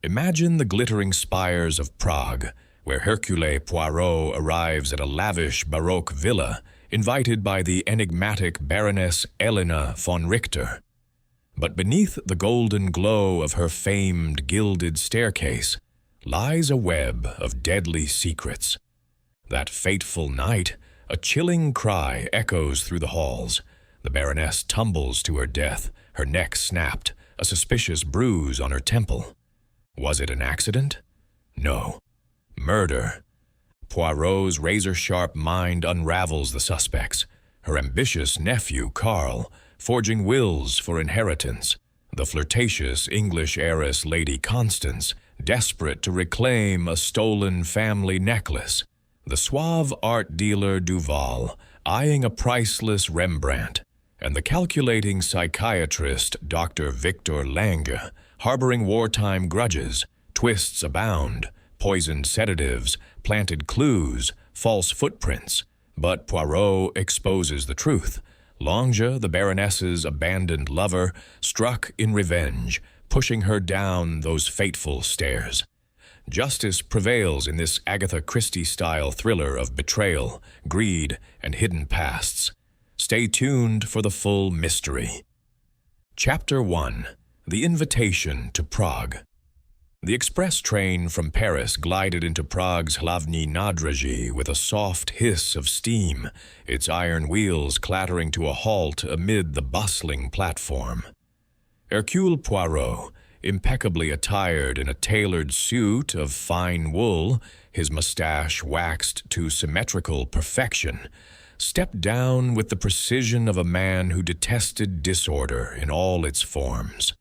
Imagine the glittering spires of Prague, where Hercule Poirot arrives at a lavish Baroque villa, invited by the enigmatic Baroness Elena von Richter. But beneath the golden glow of her famed gilded staircase lies a web of deadly secrets. That fateful night, a chilling cry echoes through the halls. The Baroness tumbles to her death, her neck snapped, a suspicious bruise on her temple. Was it an accident? No. Murder. Poirot's razor-sharp mind unravels the suspects. Her ambitious nephew, Karl, forging wills for inheritance. The flirtatious English heiress Lady Constance, desperate to reclaim a stolen family necklace. The suave art dealer Duval, eyeing a priceless Rembrandt. And the calculating psychiatrist Dr. Victor Lange, harboring wartime grudges. Twists abound, poisoned sedatives, planted clues, false footprints. But Poirot exposes the truth. Lange, the Baroness's abandoned lover, struck in revenge, pushing her down those fateful stairs. Justice prevails in this Agatha Christie-style thriller of betrayal, greed, and hidden pasts. Stay tuned for the full mystery. Chapter 1. The Invitation to Prague. The express train from Paris glided into Prague's Hlavní nádraží with a soft hiss of steam, its iron wheels clattering to a halt amid the bustling platform. Hercule Poirot, impeccably attired in a tailored suit of fine wool, his mustache waxed to symmetrical perfection, stepped down with the precision of a man who detested disorder in all its forms.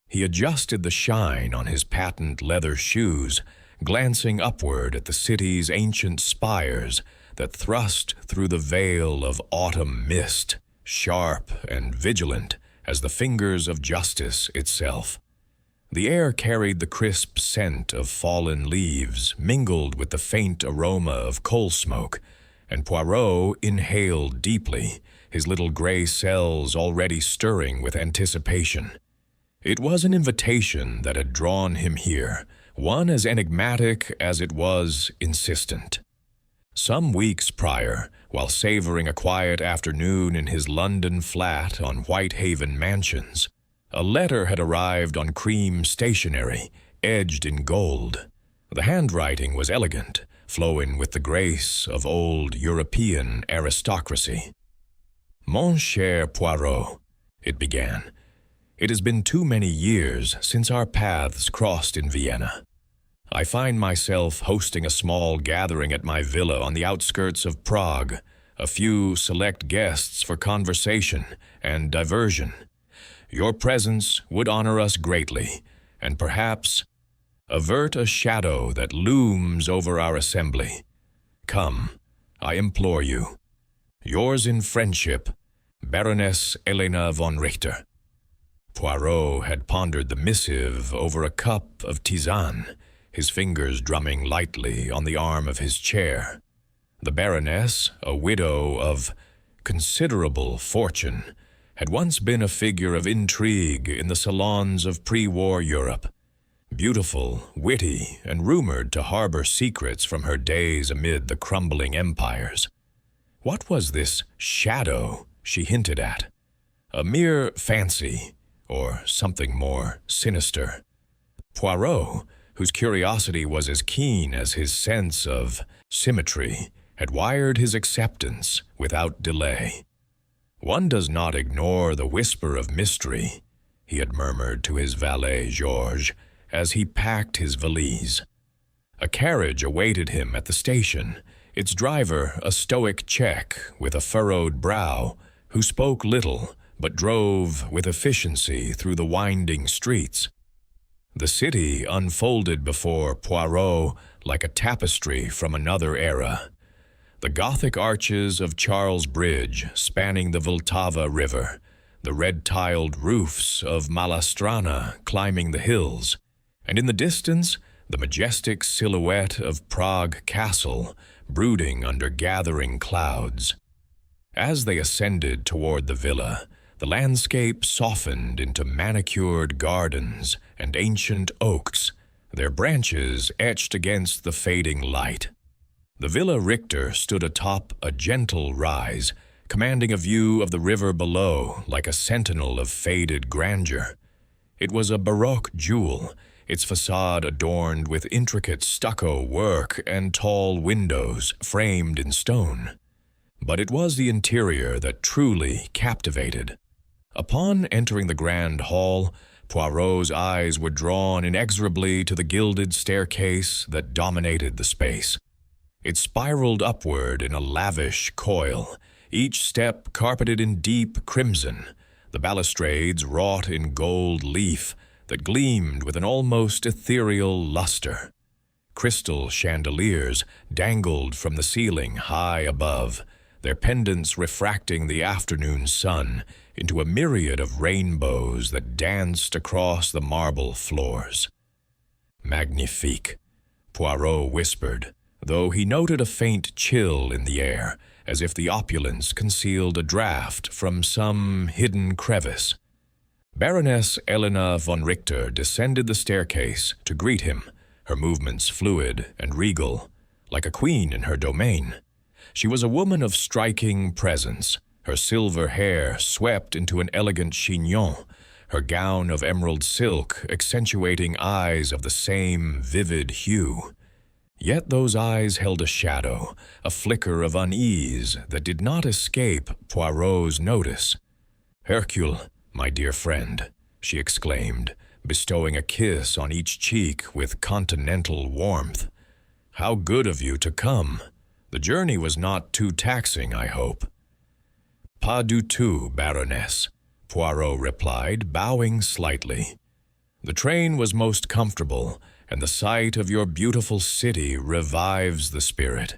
He adjusted the shine on his patent leather shoes, glancing upward at the city's ancient spires that thrust through the veil of autumn mist, sharp and vigilant as the fingers of justice itself. The air carried the crisp scent of fallen leaves, mingled with the faint aroma of coal smoke, and Poirot inhaled deeply, his little gray cells already stirring with anticipation. It was an invitation that had drawn him here, one as enigmatic as it was insistent. Some weeks prior, while savoring a quiet afternoon in his London flat on Whitehaven Mansions, a letter had arrived on cream stationery, edged in gold. The handwriting was elegant, flowing with the grace of old European aristocracy. "Mon cher Poirot," it began, "it has been too many years since our paths crossed in Vienna. I find myself hosting a small gathering at my villa on the outskirts of Prague, a few select guests for conversation and diversion. Your presence would honor us greatly, and perhaps avert a shadow that looms over our assembly. Come, I implore you. Yours in friendship, Baroness Elena von Richter." Poirot had pondered the missive over a cup of tisane, his fingers drumming lightly on the arm of his chair. The Baroness, a widow of considerable fortune, had once been a figure of intrigue in the salons of pre-war Europe. Beautiful, witty, and rumored to harbor secrets from her days amid the crumbling empires. What was this shadow she hinted at? A mere fancy, or something more sinister? Poirot, whose curiosity was as keen as his sense of symmetry, had wired his acceptance without delay. "One does not ignore the whisper of mystery," he had murmured to his valet Georges as he packed his valise. A carriage awaited him at the station, its driver a stoic Czech with a furrowed brow, who spoke little but drove with efficiency through the winding streets. The city unfolded before Poirot like a tapestry from another era. The Gothic arches of Charles Bridge spanning the Vltava River, the red-tiled roofs of Malastrana climbing the hills, and in the distance, the majestic silhouette of Prague Castle brooding under gathering clouds. As they ascended toward the villa, The landscape softened into manicured gardens and ancient oaks, their branches etched against the fading light. The Villa Richter stood atop a gentle rise, commanding a view of the river below like a sentinel of faded grandeur. It was a Baroque jewel, its facade adorned with intricate stucco work and tall windows framed in stone. But it was the interior that truly captivated. Upon entering the grand hall, Poirot's eyes were drawn inexorably to the gilded staircase that dominated the space. It spiraled upward in a lavish coil, each step carpeted in deep crimson, the balustrades wrought in gold leaf that gleamed with an almost ethereal luster. Crystal chandeliers dangled from the ceiling high above, their pendants refracting the afternoon sun into a myriad of rainbows that danced across the marble floors. "Magnifique," Poirot whispered, though he noted a faint chill in the air, as if the opulence concealed a draught from some hidden crevice. Baroness Elena von Richter descended the staircase to greet him, her movements fluid and regal, like a queen in her domain. She was a woman of striking presence, her silver hair swept into an elegant chignon, her gown of emerald silk accentuating eyes of the same vivid hue. Yet those eyes held a shadow, a flicker of unease that did not escape Poirot's notice. "Hercule, my dear friend," she exclaimed, bestowing a kiss on each cheek with continental warmth. "How good of you to come. The journey was not too taxing, I hope." "Pas du tout, Baroness," Poirot replied, bowing slightly. "The train was most comfortable, and the sight of your beautiful city revives the spirit."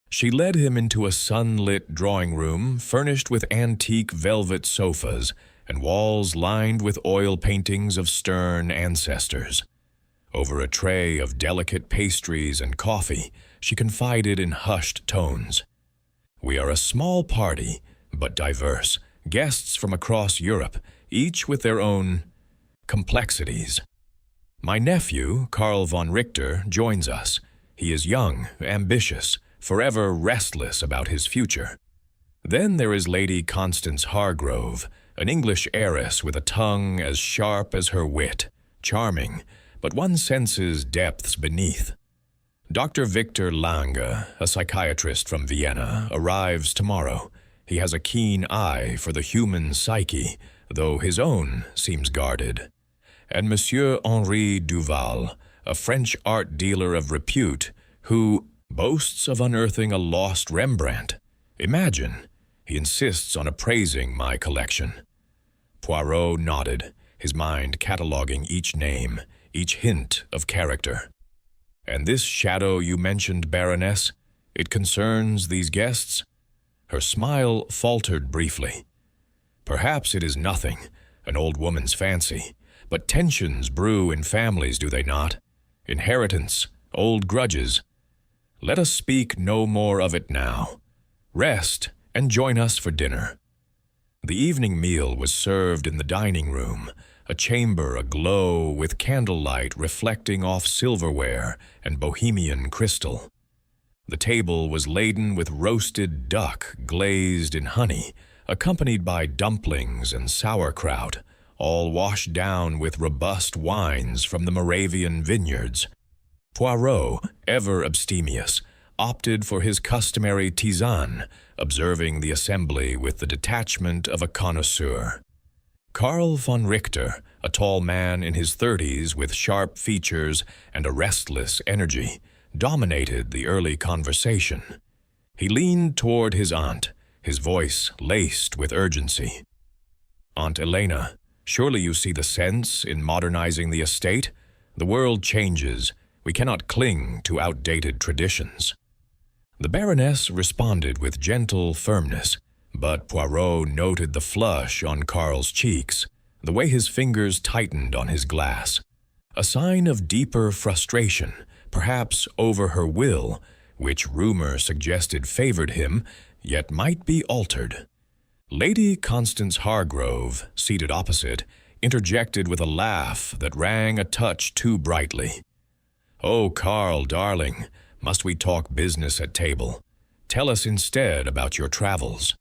She led him into a sunlit drawing room furnished with antique velvet sofas and walls lined with oil paintings of stern ancestors. Over a tray of delicate pastries and coffee, she confided in hushed tones, "We are a small party, but diverse, guests from across Europe, each with their own complexities. My nephew, Karl von Richter, joins us. He is young, ambitious, forever restless about his future. Then there is Lady Constance Hargrove, an English heiress with a tongue as sharp as her wit, charming, but one senses depths beneath. Dr. Victor Lange, a psychiatrist from Vienna, arrives tomorrow. He has a keen eye for the human psyche, though his own seems guarded. And Monsieur Henri Duval, a French art dealer of repute, who boasts of unearthing a lost Rembrandt. Imagine, he insists on appraising my collection." Poirot nodded, his mind cataloguing each name, each hint of character. "And this shadow you mentioned, Baroness, it concerns these guests?" Her smile faltered briefly. "Perhaps it is nothing, an old woman's fancy, but tensions brew in families, do they not? Inheritance, old grudges. Let us speak no more of it now. Rest and join us for dinner." The evening meal was served in the dining room, a chamber aglow with candlelight reflecting off silverware and bohemian crystal. The table was laden with roasted duck glazed in honey, accompanied by dumplings and sauerkraut, all washed down with robust wines from the Moravian vineyards. Poirot, ever abstemious, opted for his customary tisane, observing the assembly with the detachment of a connoisseur. Karl von Richter, a tall man in his 30s with sharp features and a restless energy, dominated the early conversation. He leaned toward his aunt, his voice laced with urgency. "Aunt Elena, surely you see the sense in modernizing the estate? The world changes. We cannot cling to outdated traditions." The Baroness responded with gentle firmness, but Poirot noted the flush on Karl's cheeks, the way his fingers tightened on his glass. A sign of deeper frustration, perhaps over her will, which rumor suggested favored him, yet might be altered. Lady Constance Hargrove, seated opposite, interjected with a laugh that rang a touch too brightly. "Oh, Carl, darling, must we talk business at table? Tell us instead about your travels."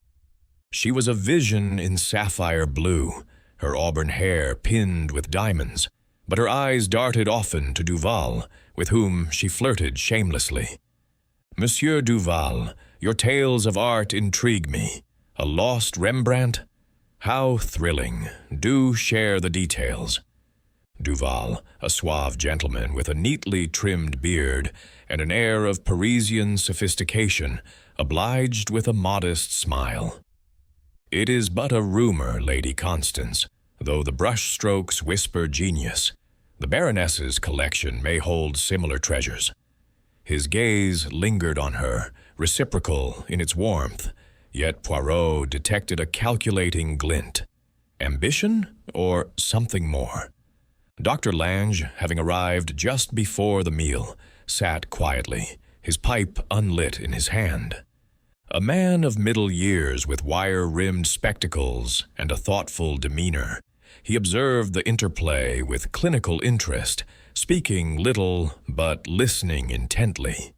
She was a vision in sapphire blue, her auburn hair pinned with diamonds, but her eyes darted often to Duval, with whom she flirted shamelessly. "Monsieur Duval, your tales of art intrigue me. A lost Rembrandt? How thrilling. Do share the details." Duval, a suave gentleman with a neatly trimmed beard and an air of Parisian sophistication, obliged with a modest smile. "It is but a rumor, Lady Constance, though the brushstrokes whisper genius. The Baroness's collection may hold similar treasures." His gaze lingered on her, reciprocal in its warmth, yet Poirot detected a calculating glint. Ambition or something more? Dr. Lange, having arrived just before the meal, sat quietly, his pipe unlit in his hand. A man of middle years with wire-rimmed spectacles and a thoughtful demeanor, he observed the interplay with clinical interest, speaking little but listening intently.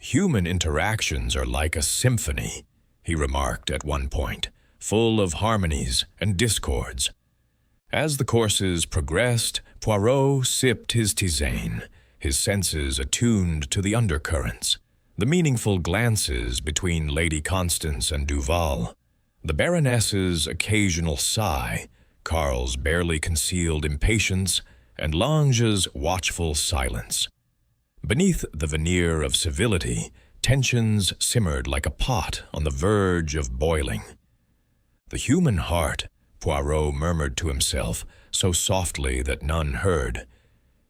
"Human interactions are like a symphony," he remarked at one point, "full of harmonies and discords." As the courses progressed, Poirot sipped his tisane, his senses attuned to the undercurrents, the meaningful glances between Lady Constance and Duval, the Baroness's occasional sigh, Carl's barely concealed impatience, and Lange's watchful silence. Beneath the veneer of civility, tensions simmered like a pot on the verge of boiling. "The human heart," Poirot murmured to himself, so softly that none heard.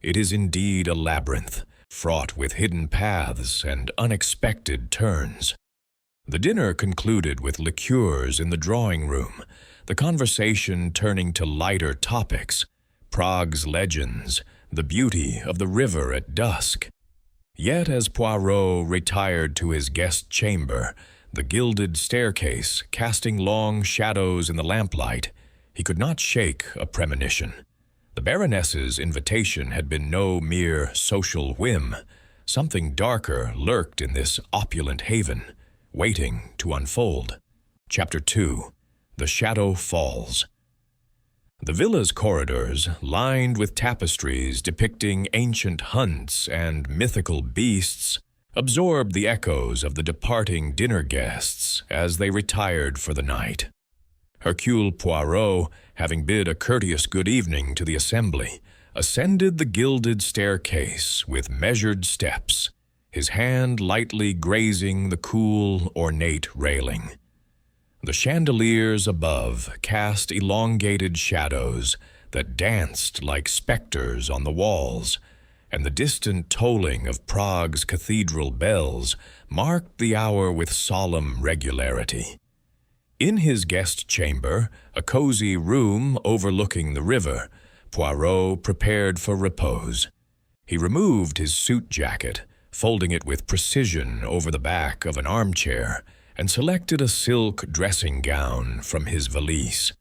"It is indeed a labyrinth, fraught with hidden paths and unexpected turns." The dinner concluded with liqueurs in the drawing-room, the conversation turning to lighter topics, Prague's legends, the beauty of the river at dusk. Yet as Poirot retired to his guest chamber, the gilded staircase casting long shadows in the lamplight, he could not shake a premonition. The Baroness's invitation had been no mere social whim. Something darker lurked in this opulent haven, waiting to unfold. Chapter 2. The Shadow Falls. The villa's corridors, lined with tapestries depicting ancient hunts and mythical beasts, absorbed the echoes of the departing dinner guests as they retired for the night. Hercule Poirot, having bid a courteous good evening to the assembly, ascended the gilded staircase with measured steps, his hand lightly grazing the cool, ornate railing. The chandeliers above cast elongated shadows that danced like specters on the walls, and the distant tolling of Prague's cathedral bells marked the hour with solemn regularity. In his guest chamber, a cozy room overlooking the river, Poirot prepared for repose. He removed his suit jacket, folding it with precision over the back of an armchair, and selected a silk dressing gown from his valise.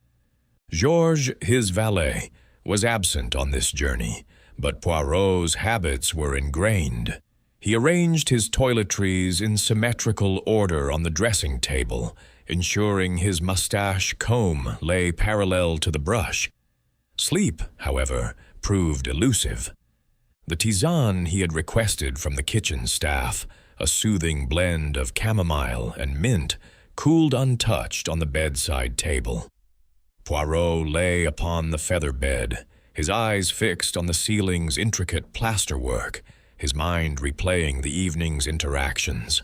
Georges, his valet, was absent on this journey, but Poirot's habits were ingrained. He arranged his toiletries in symmetrical order on the dressing table, ensuring his mustache comb lay parallel to the brush. Sleep, however, proved elusive. The tisane he had requested from the kitchen staff, a soothing blend of chamomile and mint, cooled untouched on the bedside table. Poirot lay upon the feather bed, his eyes fixed on the ceiling's intricate plasterwork, his mind replaying the evening's interactions.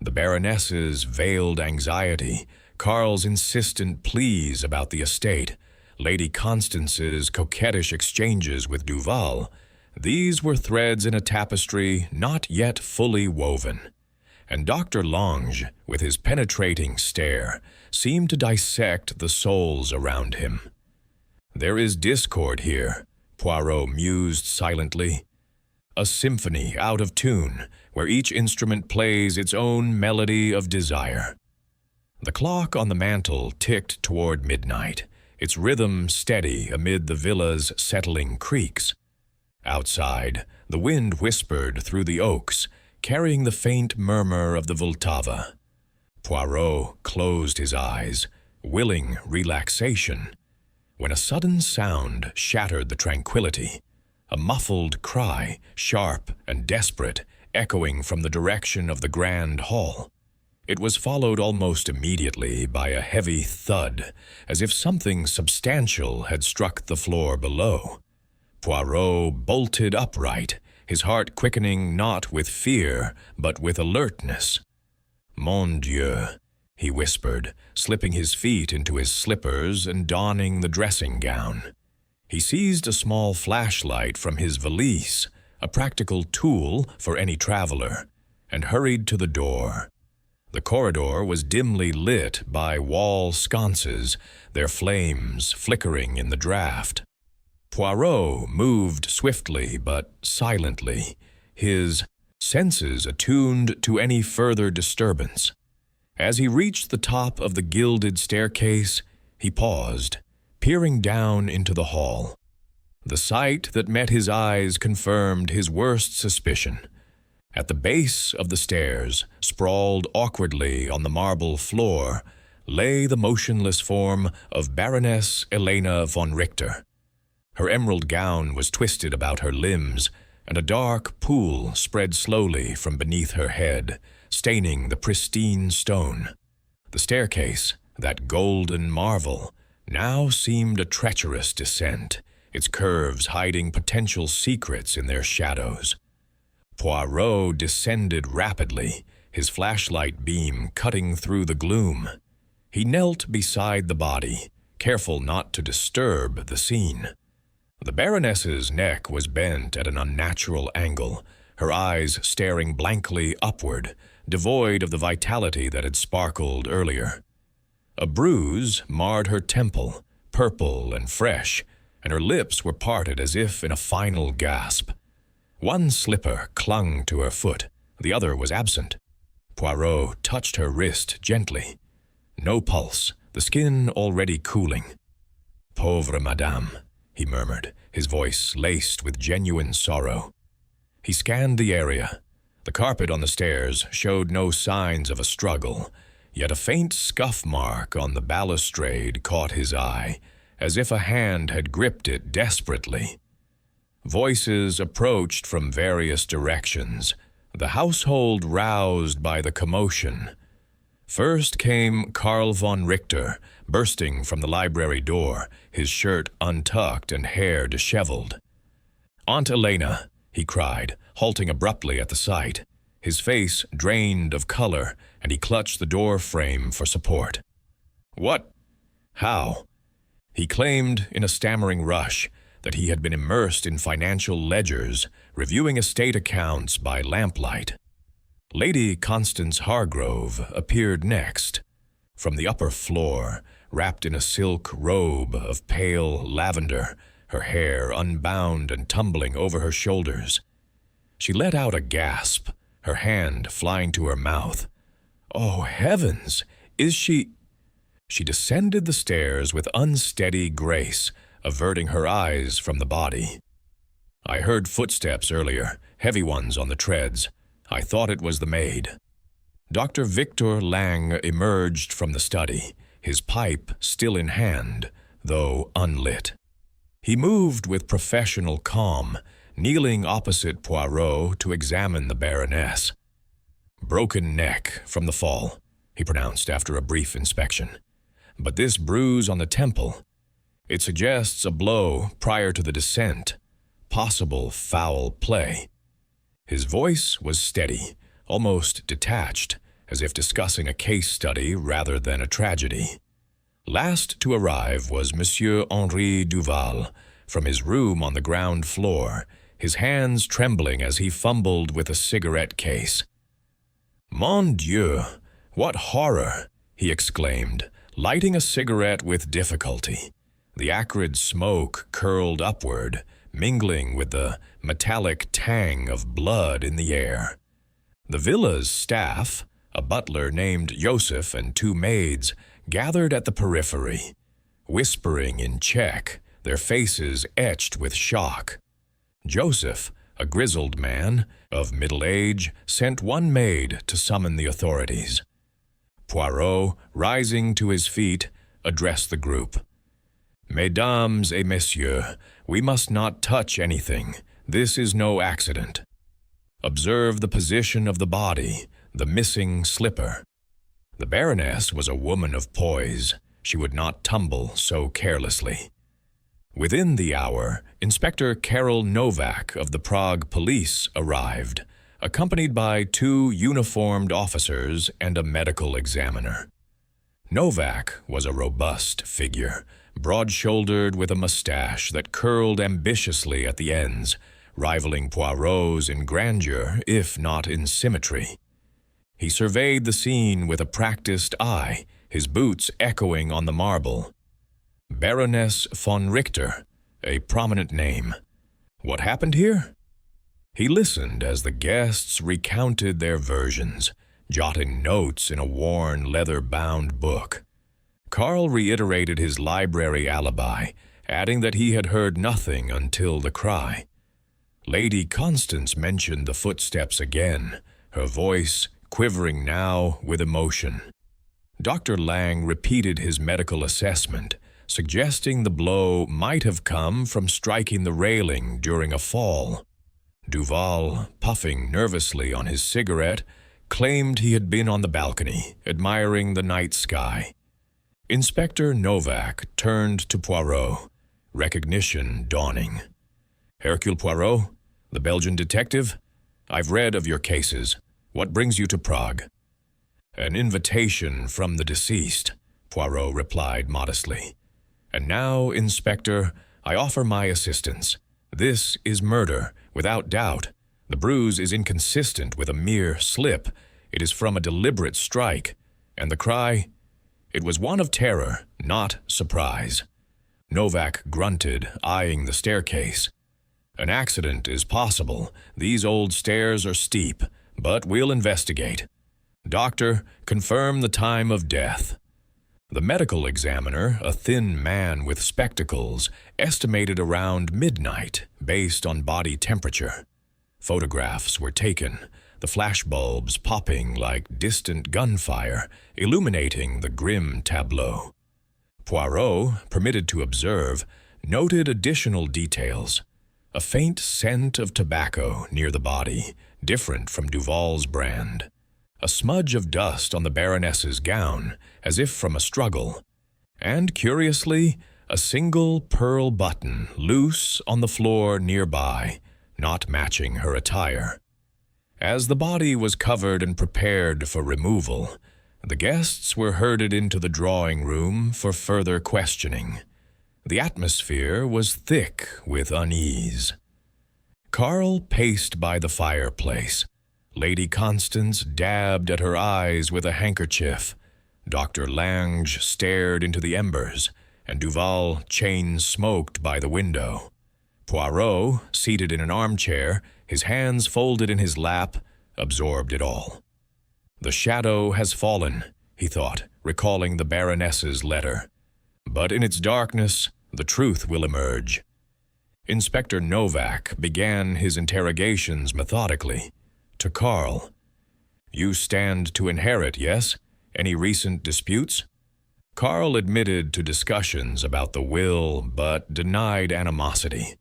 The Baroness's veiled anxiety, Carl's insistent pleas about the estate, Lady Constance's coquettish exchanges with Duval, these were threads in a tapestry not yet fully woven. And Dr. Lange, with his penetrating stare, seemed to dissect the souls around him. "There is discord here," Poirot mused silently. "A symphony out of tune, where each instrument plays its own melody of desire." The clock on the mantel ticked toward midnight, its rhythm steady amid the villa's settling creaks. Outside, the wind whispered through the oaks, carrying the faint murmur of the Vltava. Poirot closed his eyes, willing relaxation, when a sudden sound shattered the tranquility. A muffled cry, sharp and desperate, echoing from the direction of the grand hall. It was followed almost immediately by a heavy thud, as if something substantial had struck the floor below. Poirot bolted upright, his heart quickening not with fear, but with alertness. "Mon Dieu," he whispered, slipping his feet into his slippers and donning the dressing gown. He seized a small flashlight from his valise, a practical tool for any traveler, and hurried to the door. The corridor was dimly lit by wall sconces, their flames flickering in the draught. Poirot moved swiftly but silently, his senses attuned to any further disturbance. As he reached the top of the gilded staircase, he paused, peering down into the hall. The sight that met his eyes confirmed his worst suspicion. At the base of the stairs, sprawled awkwardly on the marble floor, lay the motionless form of Baroness Elena von Richter. Her emerald gown was twisted about her limbs, and a dark pool spread slowly from beneath her head, staining the pristine stone. The staircase, that golden marvel, now seemed a treacherous descent, its curves hiding potential secrets in their shadows. Poirot descended rapidly, his flashlight beam cutting through the gloom. He knelt beside the body, careful not to disturb the scene. The Baroness's neck was bent at an unnatural angle, her eyes staring blankly upward, devoid of the vitality that had sparkled earlier. A bruise marred her temple, purple and fresh, and her lips were parted as if in a final gasp. One slipper clung to her foot, the other was absent. Poirot touched her wrist gently. No pulse, the skin already cooling. "Pauvre madame," he murmured, his voice laced with genuine sorrow. He scanned the area. The carpet on the stairs showed no signs of a struggle, yet a faint scuff mark on the balustrade caught his eye, as if a hand had gripped it desperately. Voices approached from various directions, the household roused by the commotion. First came Karl von Richter, bursting from the library door, his shirt untucked and hair disheveled. "Aunt Elena," he cried, halting abruptly at the sight. His face drained of color, and he clutched the door frame for support. "What? How?" He claimed in a stammering rush that he had been immersed in financial ledgers, reviewing estate accounts by lamplight. Lady Constance Hargrove appeared next. From the upper floor, wrapped in a silk robe of pale lavender, her hair unbound and tumbling over her shoulders. She let out a gasp, her hand flying to her mouth. "Oh, heavens! Is she—" She descended the stairs with unsteady grace, averting her eyes from the body. "I heard footsteps earlier, heavy ones on the treads. I thought it was the maid." Dr. Victor Lang emerged from the study, his pipe still in hand, though unlit. He moved with professional calm, kneeling opposite Poirot to examine the Baroness. "Broken neck from the fall," he pronounced after a brief inspection. "But this bruise on the temple, it suggests a blow prior to the descent, possible foul play." His voice was steady, almost detached, as if discussing a case study rather than a tragedy. Last to arrive was Monsieur Henri Duval, from his room on the ground floor, his hands trembling as he fumbled with a cigarette case. "Mon Dieu, what horror!" he exclaimed, lighting a cigarette with difficulty. The acrid smoke curled upward, mingling with the metallic tang of blood in the air. The villa's staff, A butler named Joseph and two maids gathered at the periphery, whispering in Czech, their faces etched with shock. Joseph, a grizzled man of middle age, sent one maid to summon the authorities. Poirot, rising to his feet, addressed the group. "Mesdames et messieurs, we must not touch anything. This is no accident. Observe the position of the body, the missing slipper." The Baroness was a woman of poise. She would not tumble so carelessly. Within the hour, Inspector Karel Novak of the Prague police arrived, accompanied by two uniformed officers and a medical examiner. Novak was a robust figure, broad-shouldered with a mustache that curled ambitiously at the ends, rivaling Poirot's in grandeur, if not in symmetry. He surveyed the scene with a practiced eye, his boots echoing on the marble. Baroness von Richter, a prominent name. What happened here? He listened as the guests recounted their versions, jotting notes in a worn, leather-bound book. Karl reiterated his library alibi, adding that he had heard nothing until the cry. Lady Constance mentioned the footsteps again, her voice quivering now with emotion. Dr. Lang repeated his medical assessment, suggesting the blow might have come from striking the railing during a fall. Duval, puffing nervously on his cigarette, claimed he had been on the balcony, admiring the night sky. Inspector Novak turned to Poirot, recognition dawning. "Hercule Poirot, the Belgian detective? I've read of your cases. What brings you to Prague?" "An invitation from the deceased," Poirot replied modestly. "And now, Inspector, I offer my assistance. This is murder, without doubt. The bruise is inconsistent with a mere slip. It is from a deliberate strike. And the cry? It was one of terror, not surprise." Novak grunted, eyeing the staircase. "An accident is possible. These old stairs are steep, but we'll investigate. Doctor, confirm the time of death." The medical examiner, a thin man with spectacles, estimated around midnight based on body temperature. Photographs were taken, the flashbulbs popping like distant gunfire, illuminating the grim tableau. Poirot, permitted to observe, noted additional details. A faint scent of tobacco near the body, different from Duval's brand. A smudge of dust on the Baroness's gown, as if from a struggle. And, curiously, a single pearl button loose on the floor nearby, not matching her attire. As the body was covered and prepared for removal, the guests were herded into the drawing room for further questioning. The atmosphere was thick with unease. Karl paced by the fireplace. Lady Constance dabbed at her eyes with a handkerchief. Dr. Lange stared into the embers, and Duval chain-smoked by the window. Poirot, seated in an armchair, his hands folded in his lap, absorbed it all. "The shadow has fallen," he thought, recalling the Baroness's letter. "But in its darkness, the truth will emerge." Inspector Novak began his interrogations methodically. To Karl, "You stand to inherit, yes? Any recent disputes?" Karl admitted to discussions about the will, but denied animosity.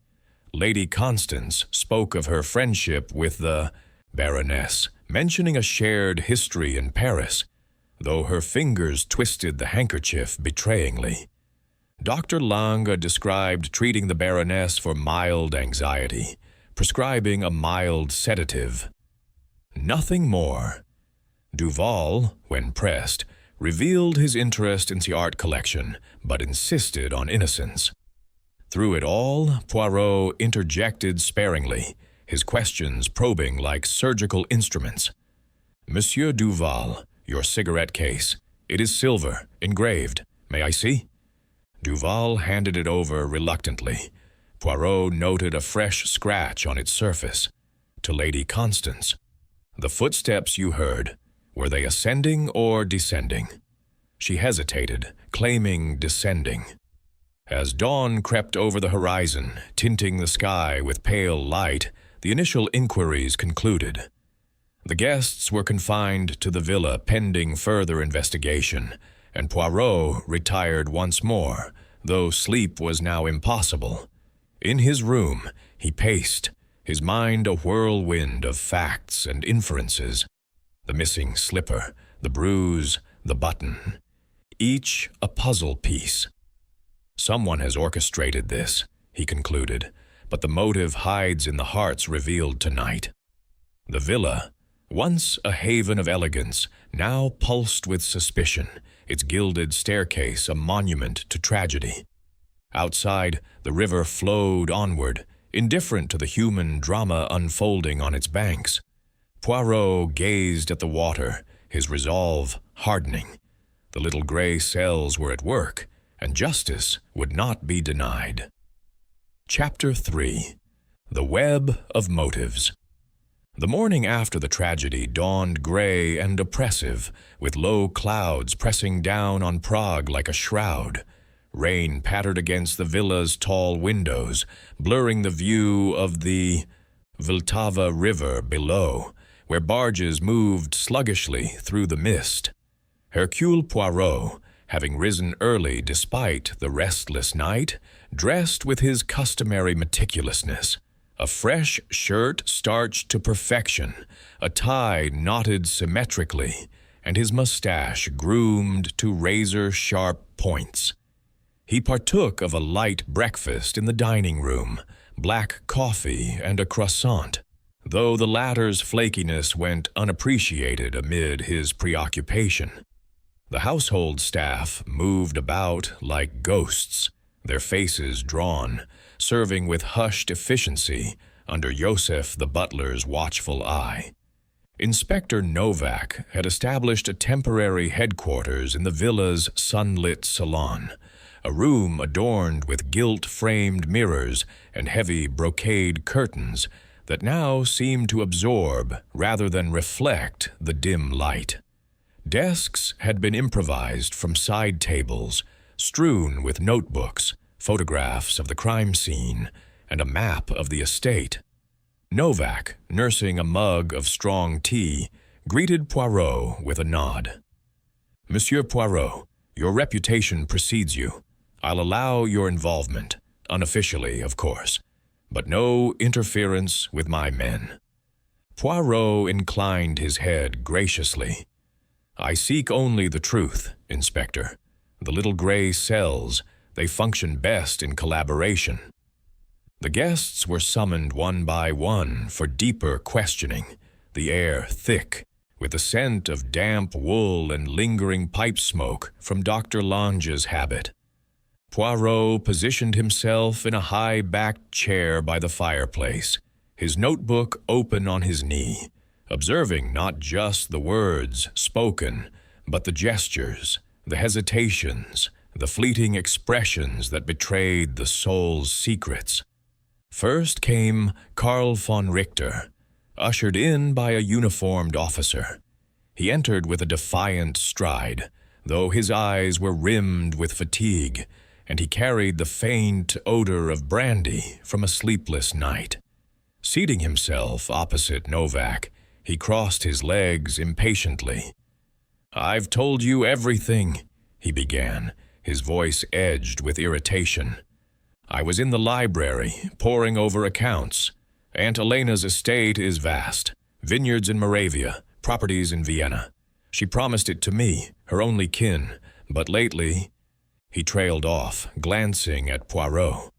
Lady Constance spoke of her friendship with the Baroness, mentioning a shared history in Paris, though her fingers twisted the handkerchief betrayingly. Dr. Lange described treating the Baroness for mild anxiety, prescribing a mild sedative. Nothing more. Duval, when pressed, revealed his interest in the art collection, but insisted on innocence. Through it all, Poirot interjected sparingly, his questions probing like surgical instruments. "Monsieur Duval, your cigarette case. It is silver, engraved. May I see?" Duval handed it over reluctantly. Poirot noted a fresh scratch on its surface. To Lady Constance, "The footsteps you heard. Were they ascending or descending? She hesitated, claiming descending. As dawn crept over the horizon, tinting the sky with pale light, the initial inquiries concluded. The guests were confined to the villa pending further investigation, and Poirot retired once more, though sleep was now impossible. In his room, he paced, his mind a whirlwind of facts and inferences. The missing slipper, the bruise, the button, each a puzzle piece. Someone has orchestrated this, he concluded, but the motive hides in the hearts revealed tonight. The villa, once a haven of elegance, now pulsed with suspicion, its gilded staircase a monument to tragedy. Outside, the river flowed onward, indifferent to the human drama unfolding on its banks. Poirot gazed at the water, his resolve hardening. The little gray cells were at work, and justice would not be denied. Chapter 3. The Web of Motives. The morning after the tragedy dawned gray and oppressive, with low clouds pressing down on Prague like a shroud. Rain pattered against the villa's tall windows, blurring the view of the Vltava River below, where barges moved sluggishly through the mist. Hercule Poirot, having risen early despite the restless night, dressed with his customary meticulousness. A fresh shirt starched to perfection, a tie knotted symmetrically, and his mustache groomed to razor-sharp points. He partook of a light breakfast in the dining room, black coffee and a croissant, though the latter's flakiness went unappreciated amid his preoccupation. The household staff moved about like ghosts, their faces drawn, serving with hushed efficiency under Joseph the butler's watchful eye. Inspector Novak had established a temporary headquarters in the villa's sunlit salon, a room adorned with gilt-framed mirrors and heavy brocade curtains that now seemed to absorb rather than reflect the dim light. Desks had been improvised from side tables, strewn with notebooks, photographs of the crime scene, and a map of the estate. Novak, nursing a mug of strong tea, greeted Poirot with a nod. "Monsieur Poirot, your reputation precedes you. I'll allow your involvement, unofficially, of course, but no interference with my men." Poirot inclined his head graciously. "I seek only the truth, Inspector. The little gray cells, they function best in collaboration." The guests were summoned one by one for deeper questioning, the air thick, with the scent of damp wool and lingering pipe smoke from Dr. Lange's habit. Poirot positioned himself in a high-backed chair by the fireplace, his notebook open on his knee, observing not just the words spoken, but the gestures, the hesitations, the fleeting expressions that betrayed the soul's secrets. First came Karl von Richter, ushered in by a uniformed officer. He entered with a defiant stride, though his eyes were rimmed with fatigue, and he carried the faint odor of brandy from a sleepless night. Seating himself opposite Novak, he crossed his legs impatiently. "I've told you everything," he began, his voice edged with irritation. "I was in the library, poring over accounts. Aunt Elena's estate is vast. Vineyards in Moravia, properties in Vienna. She promised it to me, her only kin, but lately—" He trailed off, glancing at Poirot.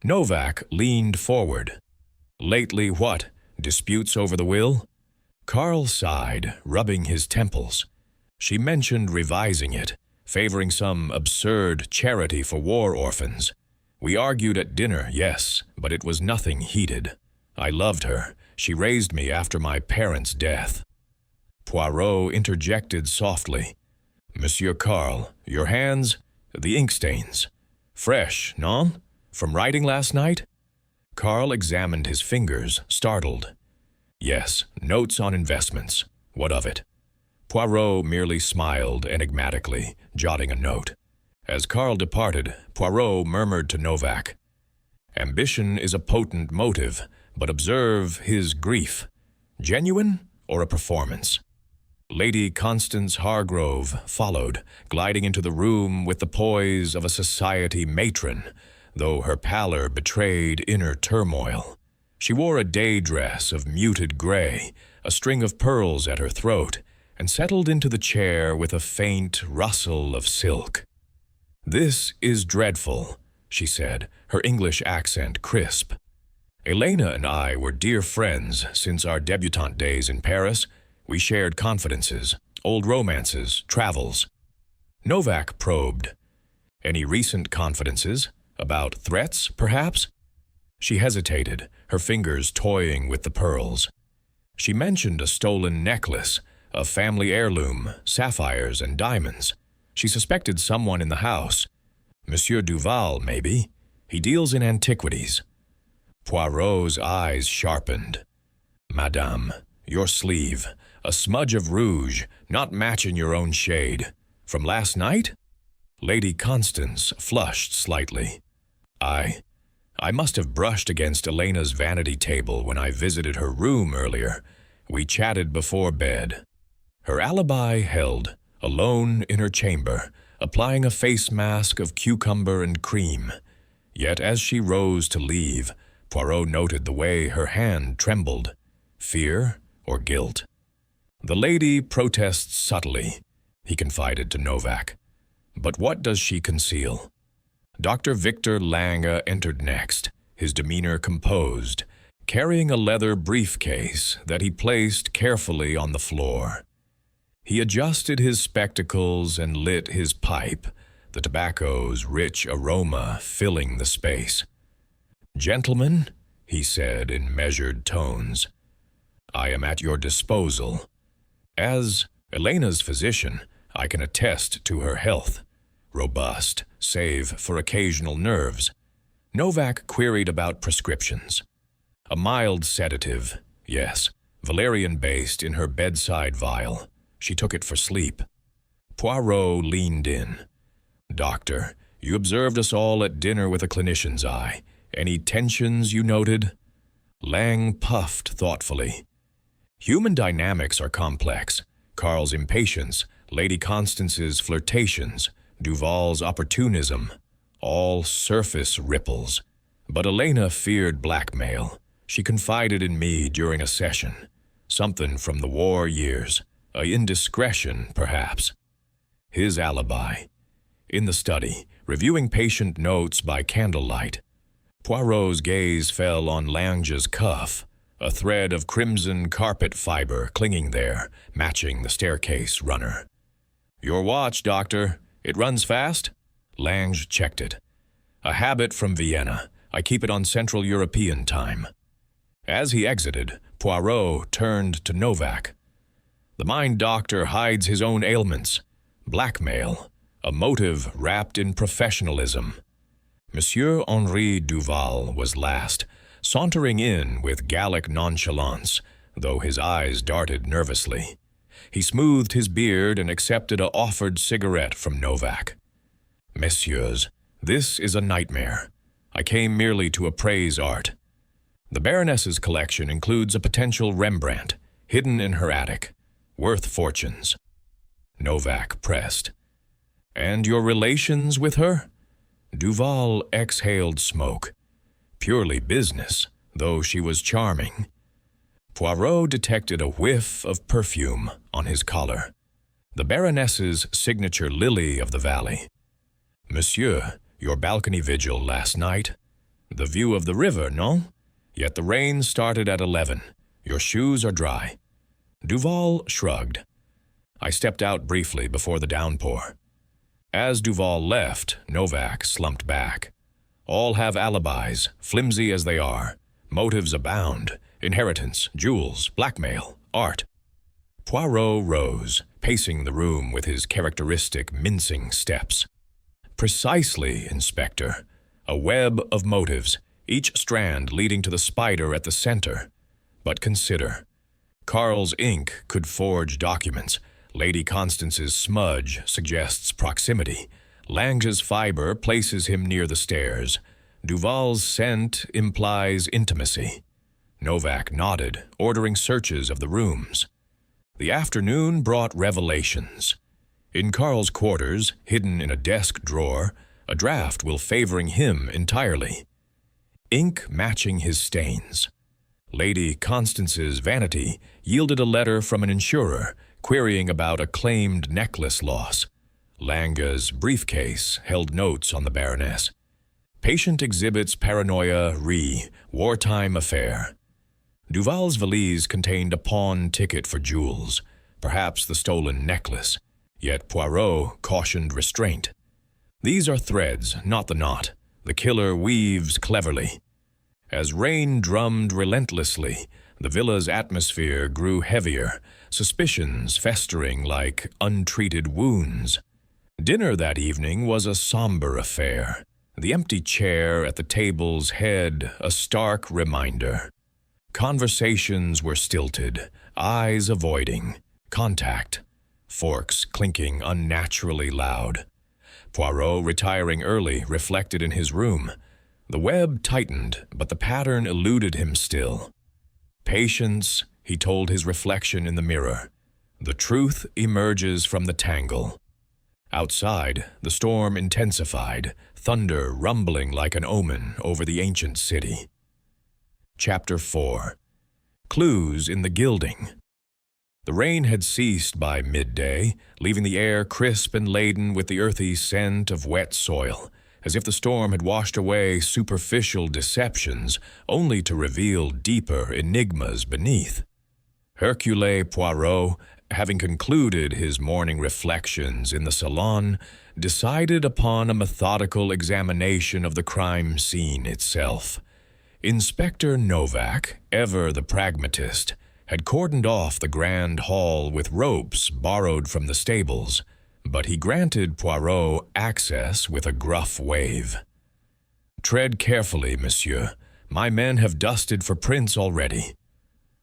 Novak leaned forward. "Lately what? Disputes over the will?" Karl sighed, rubbing his temples. "She mentioned revising it, favoring some absurd charity for war orphans. We argued at dinner, yes, but it was nothing heated. I loved her. She raised me after my parents' death." Poirot interjected softly. "Monsieur Karl, your hands, the ink stains. Fresh, non? From writing last night?" Karl examined his fingers, startled. "Yes, notes on investments. What of it?" Poirot merely smiled enigmatically, jotting a note. As Carl departed, Poirot murmured to Novak, "Ambition is a potent motive, but observe his grief. Genuine or a performance?" Lady Constance Hargrove followed, gliding into the room with the poise of a society matron, though her pallor betrayed inner turmoil. She wore a day dress of muted gray, a string of pearls at her throat, and settled into the chair with a faint rustle of silk. "This is dreadful," she said, her English accent crisp. "Elena and I were dear friends since our debutante days in Paris. We shared confidences, old romances, travels." Novak probed. "Any recent confidences? About threats, perhaps?" She hesitated, her fingers toying with the pearls. She mentioned a stolen necklace, a family heirloom, sapphires and diamonds. She suspected someone in the house. Monsieur Duval, maybe. He deals in antiquities. Poirot's eyes sharpened. "Madame, your sleeve. A smudge of rouge, not matching your own shade. From last night?" Lady Constance flushed slightly. I must have brushed against Elena's vanity table when I visited her room earlier. We chatted before bed." Her alibi held, alone in her chamber, applying a face mask of cucumber and cream. Yet as she rose to leave, Poirot noted the way her hand trembled. Fear or guilt? "The lady protests subtly," he confided to Novak. "But what does she conceal?" Dr. Victor Lange entered next, his demeanor composed, carrying a leather briefcase that he placed carefully on the floor. He adjusted his spectacles and lit his pipe, the tobacco's rich aroma filling the space. "Gentlemen," he said in measured tones, "I am at your disposal. As Elena's physician, I can attest to her health. Robust, save for occasional nerves." Novak queried about prescriptions. "A mild sedative, yes, valerian-based in her bedside vial. She took it for sleep." Poirot leaned in. "Doctor, you observed us all at dinner with a clinician's eye. Any tensions you noted?" Lang puffed thoughtfully. "Human dynamics are complex. Carl's impatience, Lady Constance's flirtations, Duval's opportunism, all surface ripples. But Elena feared blackmail. She confided in me during a session. Something from the war years. A indiscretion, perhaps." His alibi. In the study, reviewing patient notes by candlelight, Poirot's gaze fell on Lange's cuff, a thread of crimson carpet fiber clinging there, matching the staircase runner. "Your watch, doctor. It runs fast?" Lange checked it. "A habit from Vienna. I keep it on Central European time." As he exited, Poirot turned to Novak. "The mind doctor hides his own ailments. Blackmail, a motive wrapped in professionalism." Monsieur Henri Duval was last, sauntering in with Gallic nonchalance, though his eyes darted nervously. He smoothed his beard and accepted an offered cigarette from Novak. "Messieurs, this is a nightmare. I came merely to appraise art. The Baroness's collection includes a potential Rembrandt, hidden in her attic, worth fortunes." Novak pressed. "And your relations with her?" Duval exhaled smoke. "Purely business, though she was charming." Poirot detected a whiff of perfume on his collar. The Baroness's signature lily of the valley. "Monsieur, your balcony vigil last night? The view of the river, no? Yet the rain started at 11. Your shoes are dry." Duval shrugged. "I stepped out briefly before the downpour." As Duval left, Novak slumped back. "All have alibis, flimsy as they are. Motives abound. Inheritance, jewels, blackmail, art." Poirot rose, pacing the room with his characteristic mincing steps. "Precisely, Inspector. A web of motives, each strand leading to the spider at the center. But consider. Carl's ink could forge documents. Lady Constance's smudge suggests proximity. Lange's fiber places him near the stairs. Duval's scent implies intimacy. Novak nodded, ordering searches of the rooms. The afternoon brought revelations. In Karl's quarters, hidden in a desk drawer, a draft will favoring him entirely. Ink matching his stains. Lady Constance's vanity yielded a letter from an insurer querying about a claimed necklace loss. Lange's briefcase held notes on the Baroness. Patient exhibits paranoia wartime affair. Duval's valise contained a pawn ticket for jewels, perhaps the stolen necklace, yet Poirot cautioned restraint. These are threads, not the knot. The killer weaves cleverly. As rain drummed relentlessly, the villa's atmosphere grew heavier, suspicions festering like untreated wounds. Dinner that evening was a somber affair. The empty chair at the table's head a stark reminder. Conversations were stilted, eyes avoiding, contact, forks clinking unnaturally loud. Poirot, retiring early, reflected in his room. The web tightened, but the pattern eluded him still. Patience, he told his reflection in the mirror. The truth emerges from the tangle. Outside, the storm intensified, thunder rumbling like an omen over the ancient city. Chapter 4. Clues in the Gilding. The rain had ceased by midday, leaving the air crisp and laden with the earthy scent of wet soil, as if the storm had washed away superficial deceptions only to reveal deeper enigmas beneath. Hercule Poirot, having concluded his morning reflections in the salon, decided upon a methodical examination of the crime scene itself. Inspector Novak, ever the pragmatist, had cordoned off the grand hall with ropes borrowed from the stables, but he granted Poirot access with a gruff wave. "Tread carefully, monsieur. My men have dusted for prints already."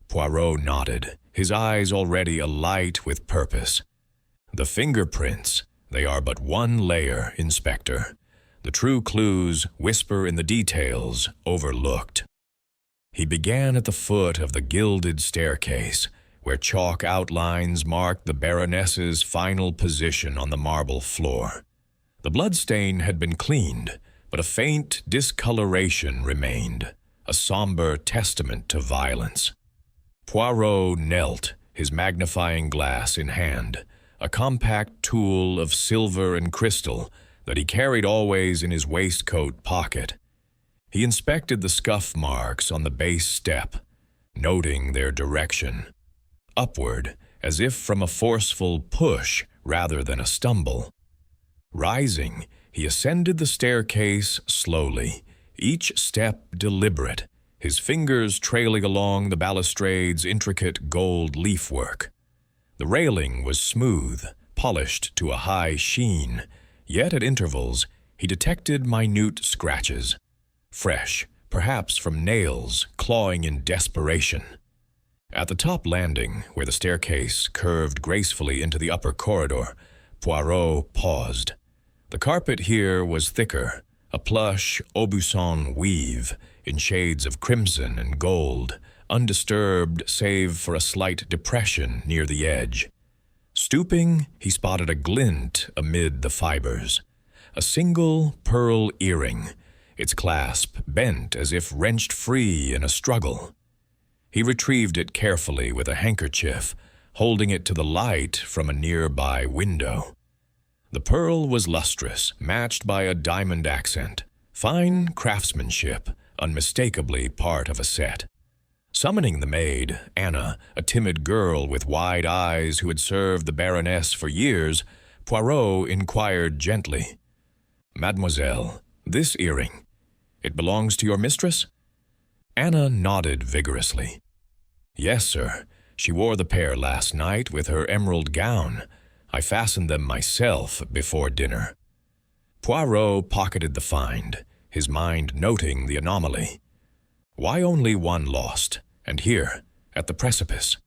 Poirot nodded, his eyes already alight with purpose. "The fingerprints, they are but one layer, Inspector. The true clues whisper in the details overlooked." He began at the foot of the gilded staircase, where chalk outlines marked the Baroness's final position on the marble floor. The bloodstain had been cleaned, but a faint discoloration remained, a somber testament to violence. Poirot knelt, his magnifying glass in hand, a compact tool of silver and crystal that he carried always in his waistcoat pocket. He inspected the scuff marks on the base step, noting their direction. Upward, as if from a forceful push rather than a stumble. Rising, he ascended the staircase slowly, each step deliberate, his fingers trailing along the balustrade's intricate gold leafwork. The railing was smooth, polished to a high sheen, yet at intervals he detected minute scratches, fresh, perhaps from nails clawing in desperation. At the top landing, where the staircase curved gracefully into the upper corridor, Poirot paused. The carpet here was thicker, a plush Aubusson weave in shades of crimson and gold, undisturbed save for a slight depression near the edge. Stooping, he spotted a glint amid the fibers. A single pearl earring, its clasp bent as if wrenched free in a struggle. He retrieved it carefully with a handkerchief, holding it to the light from a nearby window. The pearl was lustrous, matched by a diamond accent, fine craftsmanship, unmistakably part of a set. Summoning the maid, Anna, a timid girl with wide eyes who had served the Baroness for years, Poirot inquired gently, "Mademoiselle, this earring, it belongs to your mistress?" Anna nodded vigorously. "Yes, sir. She wore the pair last night with her emerald gown. I fastened them myself before dinner." Poirot pocketed the find, his mind noting the anomaly. Why only one lost, and here, at the precipice?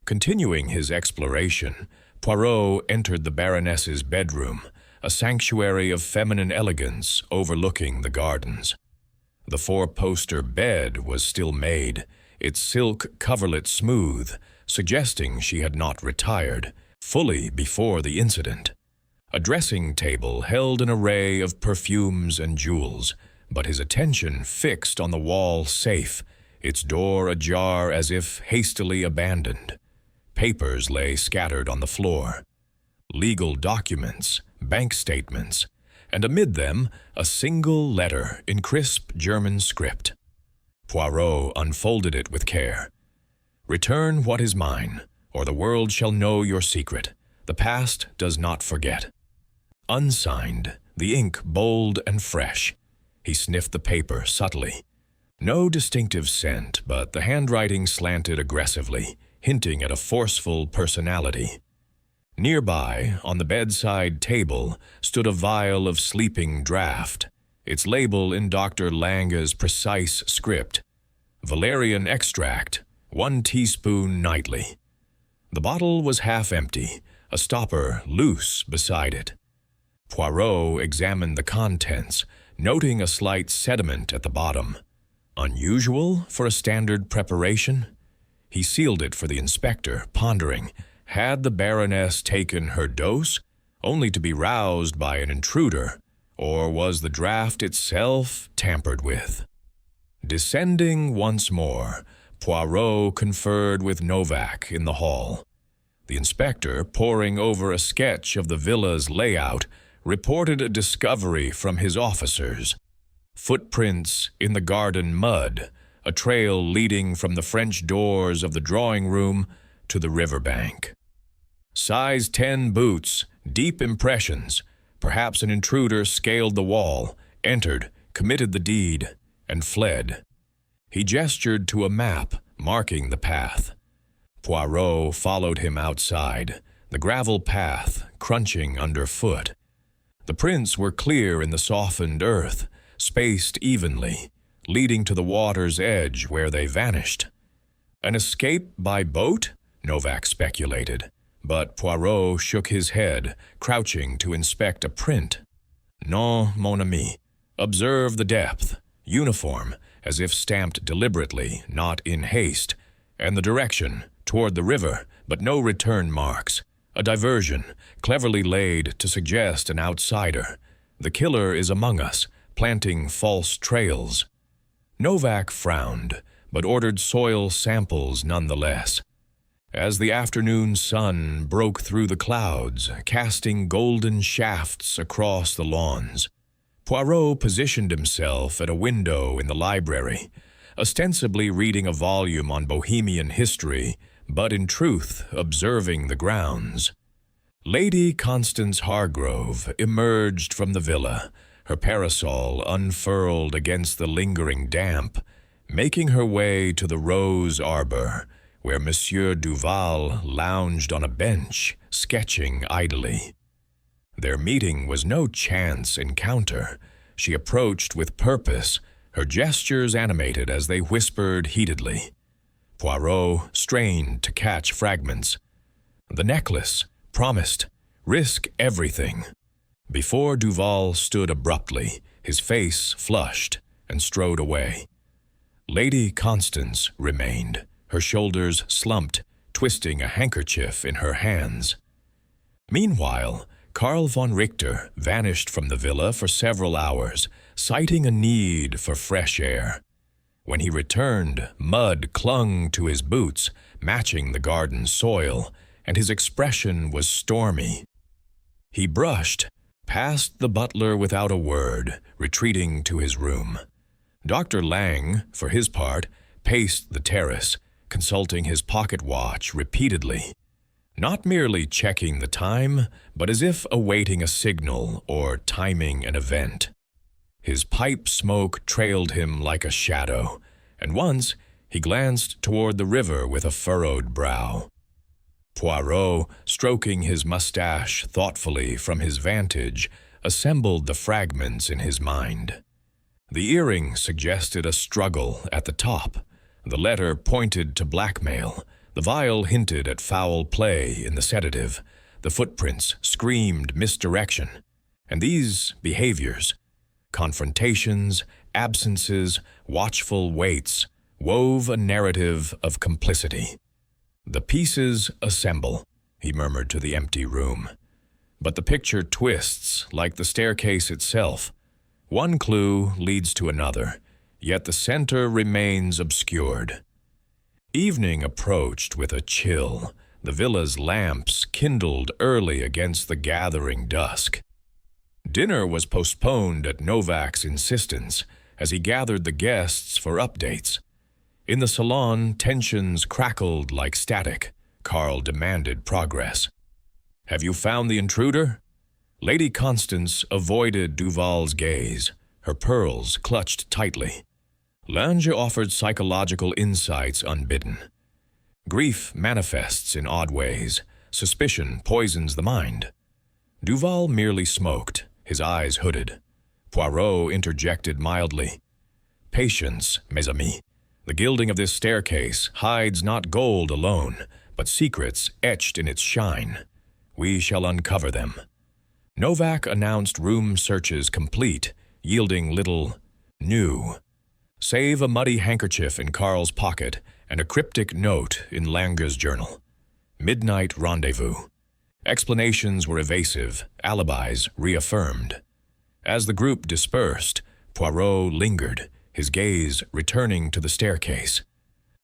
Continuing his exploration, Poirot entered the Baroness's bedroom, a sanctuary of feminine elegance overlooking the gardens. The four-poster bed was still made, its silk coverlet smooth, suggesting she had not retired, fully before the incident. A dressing table held an array of perfumes and jewels, but his attention fixed on the wall safe, its door ajar as if hastily abandoned. Papers lay scattered on the floor. Legal documents, bank statements, and amid them a single letter in crisp German script. Poirot unfolded it with care. "Return what is mine, or the world shall know your secret. The past does not forget." Unsigned, the ink bold and fresh. He sniffed the paper subtly. No distinctive scent, but the handwriting slanted aggressively, hinting at a forceful personality. Nearby, on the bedside table, stood a vial of sleeping draught, its label in Dr. Lange's precise script. Valerian extract, 1 teaspoon nightly. The bottle was half empty, a stopper loose beside it. Poirot examined the contents, noting a slight sediment at the bottom. Unusual for a standard preparation? He sealed it for the inspector, pondering, had the Baroness taken her dose, only to be roused by an intruder, or was the draught itself tampered with? Descending once more, Poirot conferred with Novak in the hall. The inspector, poring over a sketch of the villa's layout, reported a discovery from his officers. Footprints in the garden mud, a trail leading from the French doors of the drawing room to the riverbank. Size 10 boots, deep impressions. Perhaps an intruder scaled the wall, entered, committed the deed, and fled. He gestured to a map, marking the path. Poirot followed him outside, the gravel path crunching underfoot. The prints were clear in the softened earth, spaced evenly, leading to the water's edge where they vanished. An escape by boat? Novak speculated, but Poirot shook his head, crouching to inspect a print. Non, mon ami. Observe the depth, uniform, as if stamped deliberately, not in haste, and the direction, toward the river, but no return marks. A diversion, cleverly laid to suggest an outsider. The killer is among us, planting false trails. Novak frowned, but ordered soil samples nonetheless. As the afternoon sun broke through the clouds, casting golden shafts across the lawns, Poirot positioned himself at a window in the library, ostensibly reading a volume on Bohemian history, but in truth observing the grounds. Lady Constance Hargrove emerged from the villa, her parasol unfurled against the lingering damp, making her way to the rose arbor, where Monsieur Duval lounged on a bench, sketching idly. Their meeting was no chance encounter. She approached with purpose, her gestures animated as they whispered heatedly. Poirot strained to catch fragments. The necklace, promised, risk everything. Before Duval stood abruptly, his face flushed, and strode away. Lady Constance remained, her shoulders slumped, twisting a handkerchief in her hands. Meanwhile, Karl von Richter vanished from the villa for several hours, citing a need for fresh air. When he returned, mud clung to his boots, matching the garden soil, and his expression was stormy. He brushed past the butler without a word, retreating to his room. Dr. Lang, for his part, paced the terrace, consulting his pocket watch repeatedly, not merely checking the time, but as if awaiting a signal or timing an event. His pipe smoke trailed him like a shadow, and once he glanced toward the river with a furrowed brow. Poirot, stroking his mustache thoughtfully from his vantage, assembled the fragments in his mind. The earring suggested a struggle at the top. The letter pointed to blackmail. The vial hinted at foul play in the sedative. The footprints screamed misdirection, and these behaviors, confrontations, absences, watchful waits, wove a narrative of complicity. "The pieces assemble," he murmured to the empty room. "But the picture twists like the staircase itself. One clue leads to another, yet the center remains obscured." Evening approached with a chill. The villa's lamps kindled early against the gathering dusk. Dinner was postponed at Novak's insistence as he gathered the guests for updates. In the salon, tensions crackled like static. Karl demanded progress. "Have you found the intruder?" Lady Constance avoided Duval's gaze, her pearls clutched tightly. Lange offered psychological insights unbidden. Grief manifests in odd ways. Suspicion poisons the mind. Duval merely smoked, his eyes hooded. Poirot interjected mildly. "Patience, mes amis. The gilding of this staircase hides not gold alone, but secrets etched in its shine. We shall uncover them." Novak announced room searches complete, yielding little new, save a muddy handkerchief in Karl's pocket and a cryptic note in Lange's journal. Midnight rendezvous. Explanations were evasive, alibis reaffirmed. As the group dispersed, Poirot lingered, his gaze returning to the staircase.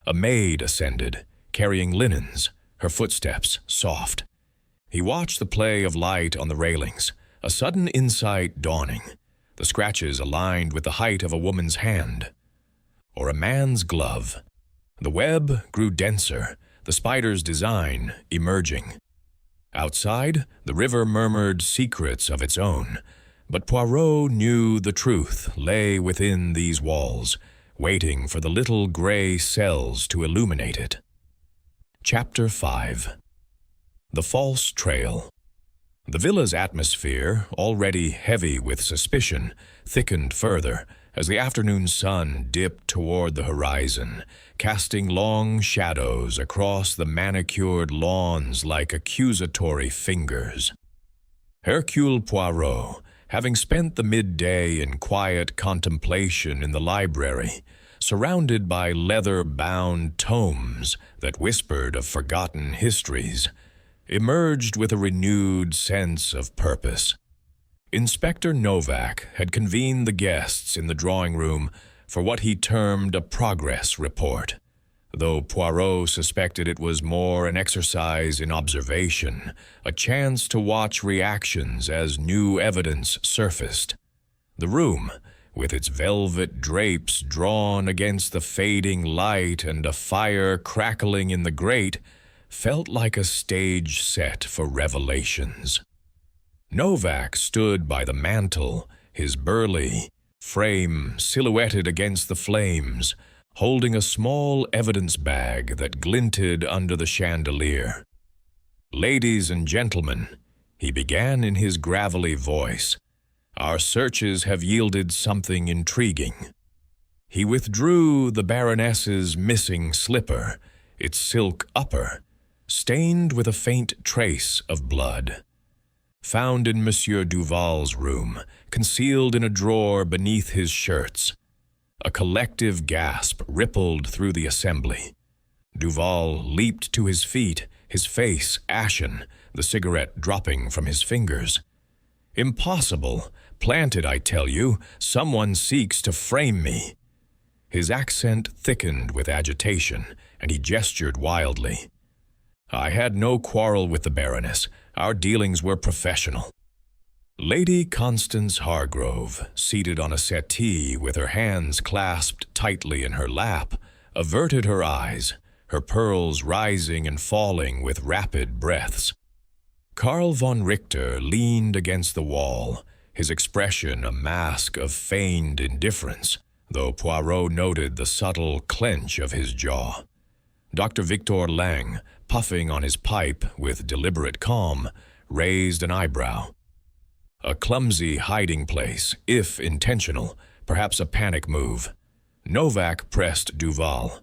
A maid ascended, carrying linens, her footsteps soft. He watched the play of light on the railings, a sudden insight dawning. The scratches aligned with the height of a woman's hand, or a man's glove. The web grew denser, the spider's design emerging. Outside, the river murmured secrets of its own, but Poirot knew the truth lay within these walls, waiting for the little gray cells to illuminate it. Chapter 5. The False Trail. The villa's atmosphere, already heavy with suspicion, thickened further as the afternoon sun dipped toward the horizon, casting long shadows across the manicured lawns like accusatory fingers. Hercule Poirot, having spent the midday in quiet contemplation in the library, surrounded by leather-bound tomes that whispered of forgotten histories, emerged with a renewed sense of purpose. Inspector Novak had convened the guests in the drawing room for what he termed a progress report, though Poirot suspected it was more an exercise in observation, a chance to watch reactions as new evidence surfaced. The room, with its velvet drapes drawn against the fading light and a fire crackling in the grate, felt like a stage set for revelations. Novak stood by the mantel, his burly frame silhouetted against the flames, holding a small evidence bag that glinted under the chandelier. "Ladies and gentlemen," he began in his gravelly voice, "our searches have yielded something intriguing." He withdrew the Baroness's missing slipper, its silk upper, stained with a faint trace of blood. Found in Monsieur Duval's room, concealed in a drawer beneath his shirts. A collective gasp rippled through the assembly. Duval leaped to his feet, his face ashen, the cigarette dropping from his fingers. "Impossible! Planted, I tell you! Someone seeks to frame me!" His accent thickened with agitation, and he gestured wildly. "I had no quarrel with the Baroness. Our dealings were professional." Lady Constance Hargrove, seated on a settee with her hands clasped tightly in her lap, averted her eyes, her pearls rising and falling with rapid breaths. Karl von Richter leaned against the wall, his expression a mask of feigned indifference, though Poirot noted the subtle clench of his jaw. Dr. Victor Lang, puffing on his pipe with deliberate calm, raised an eyebrow. A clumsy hiding place, if intentional, perhaps a panic move. Novak pressed Duval.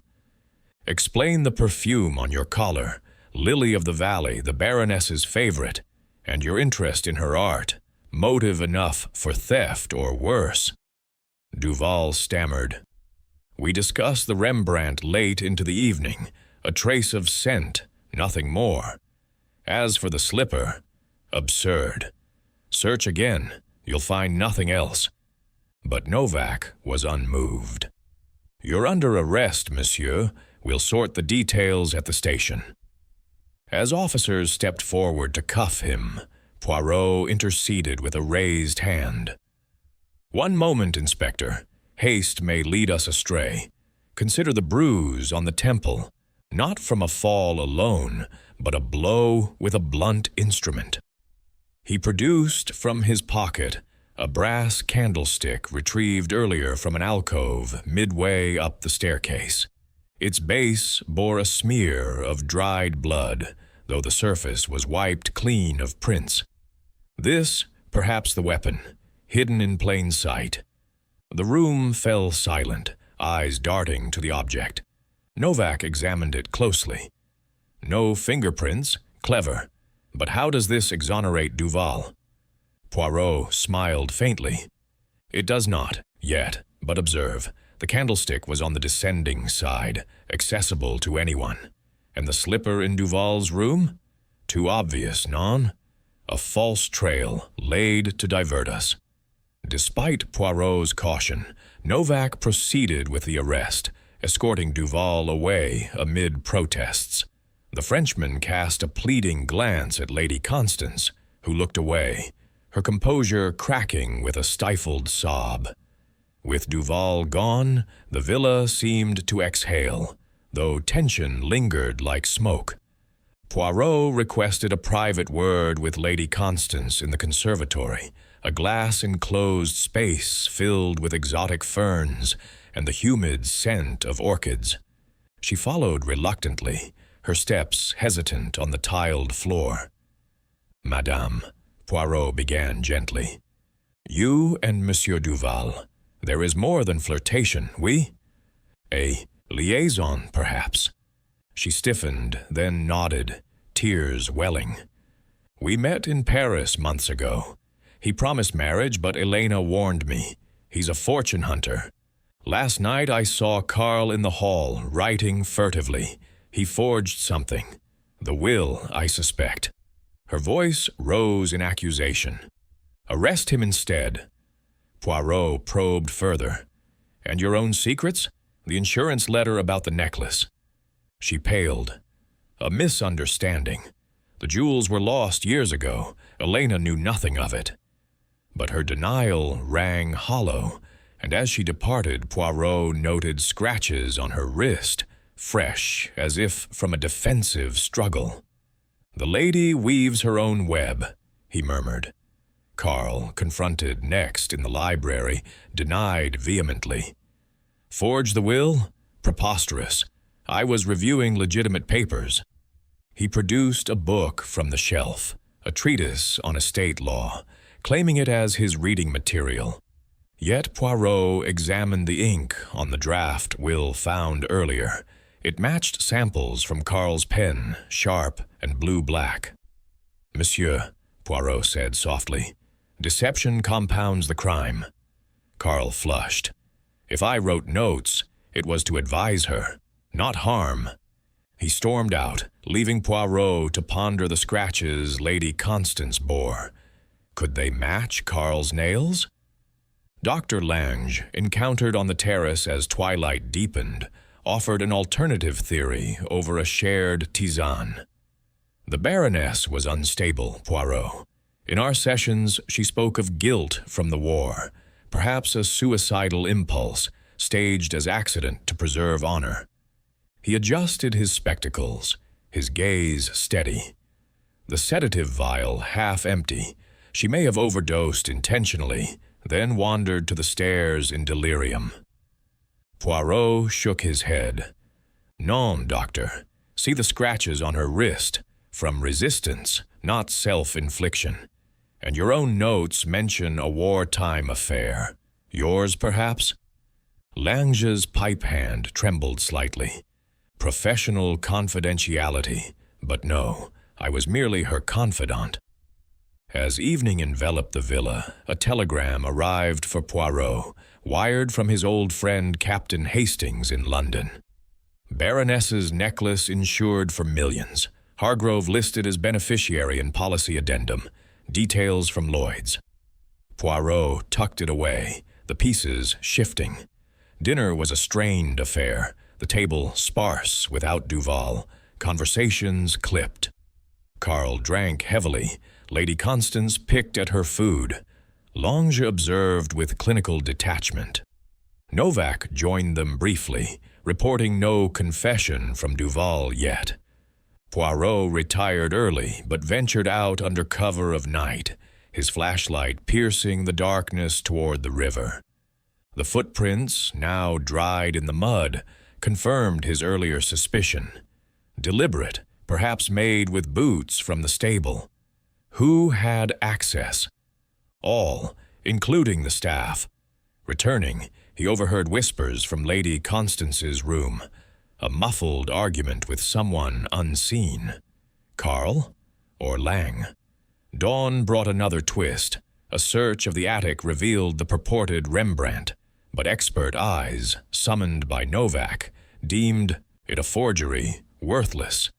"Explain the perfume on your collar. Lily of the Valley, the Baroness's favorite, and your interest in her art, motive enough for theft or worse." Duval stammered. "We discussed the Rembrandt late into the evening, a trace of scent, nothing more. As for the slipper, absurd. Search again, you'll find nothing else." But Novak was unmoved. "You're under arrest, monsieur. We'll sort the details at the station." As officers stepped forward to cuff him, Poirot interceded with a raised hand. "One moment, Inspector. Haste may lead us astray. Consider the bruise on the temple, not from a fall alone, but a blow with a blunt instrument." He produced from his pocket a brass candlestick retrieved earlier from an alcove midway up the staircase. Its base bore a smear of dried blood, though the surface was wiped clean of prints. This, perhaps the weapon, hidden in plain sight. The room fell silent, eyes darting to the object. Novak examined it closely. No fingerprints, clever. But how does this exonerate Duval? Poirot smiled faintly. "It does not, yet, but observe, the candlestick was on the descending side, accessible to anyone. And the slipper in Duval's room? Too obvious, non? A false trail, laid to divert us." Despite Poirot's caution, Novak proceeded with the arrest, escorting Duval away amid protests. The Frenchman cast a pleading glance at Lady Constance, who looked away, her composure cracking with a stifled sob. With Duval gone, the villa seemed to exhale, though tension lingered like smoke. Poirot requested a private word with Lady Constance in the conservatory, a glass-enclosed space filled with exotic ferns and the humid scent of orchids. She followed reluctantly, her steps hesitant on the tiled floor. "Madame," Poirot began gently, "you and Monsieur Duval, there is more than flirtation, oui? A liaison, perhaps." She stiffened, then nodded, tears welling. "We met in Paris months ago. He promised marriage, but Elena warned me. He's a fortune hunter. Last night I saw Karl in the hall, writing furtively. He forged something. The will, I suspect." Her voice rose in accusation. "Arrest him instead." Poirot probed further. "And your own secrets? The insurance letter about the necklace." She paled. "A misunderstanding. The jewels were lost years ago. Elena knew nothing of it." But her denial rang hollow, and as she departed, Poirot noted scratches on her wrist, fresh as if from a defensive struggle. "The lady weaves her own web," he murmured. Karl, confronted next in the library, denied vehemently. "Forge the will? Preposterous. I was reviewing legitimate papers." He produced a book from the shelf, a treatise on estate law, claiming it as his reading material. Yet Poirot examined the ink on the draft will found earlier. It matched samples from Karl's pen, sharp and blue-black. "Monsieur," Poirot said softly, "deception compounds the crime." Karl flushed. "If I wrote notes, it was to advise her, not harm." He stormed out, leaving Poirot to ponder the scratches Lady Constance bore. Could they match Karl's nails? Dr. Lange, encountered on the terrace as twilight deepened, offered an alternative theory over a shared tisane. The Baroness was unstable, Poirot. In our sessions, she spoke of guilt from the war, perhaps a suicidal impulse, staged as accident to preserve honor. He adjusted his spectacles, his gaze steady. The sedative vial half empty, she may have overdosed intentionally, then wandered to the stairs in delirium. Poirot shook his head. "Non, doctor. See the scratches on her wrist, from resistance, not self-infliction. And your own notes mention a wartime affair. Yours, perhaps?" Lange's pipe hand trembled slightly. Professional confidentiality, But no, I was merely her confidant. As evening enveloped the villa, a telegram arrived for Poirot, wired from his old friend Captain Hastings in London. Baroness's necklace insured for millions. Hargrove listed as beneficiary in policy addendum. Details from Lloyd's. Poirot tucked it away, the pieces shifting. Dinner was a strained affair, the table sparse without Duval, conversations clipped. Karl drank heavily. Lady Constance picked at her food. Lange observed with clinical detachment. Novak joined them briefly, reporting no confession from Duval yet. Poirot retired early, but ventured out under cover of night, his flashlight piercing the darkness toward the river. The footprints, now dried in the mud, confirmed his earlier suspicion. Deliberate, perhaps made with boots from the stable. Who had access? All, including the staff. Returning, he overheard whispers from Lady Constance's room, a muffled argument with someone unseen. Karl or Lang? Dawn brought another twist. A search of the attic revealed the purported Rembrandt, but expert eyes, summoned by Novak, deemed it a forgery, worthless.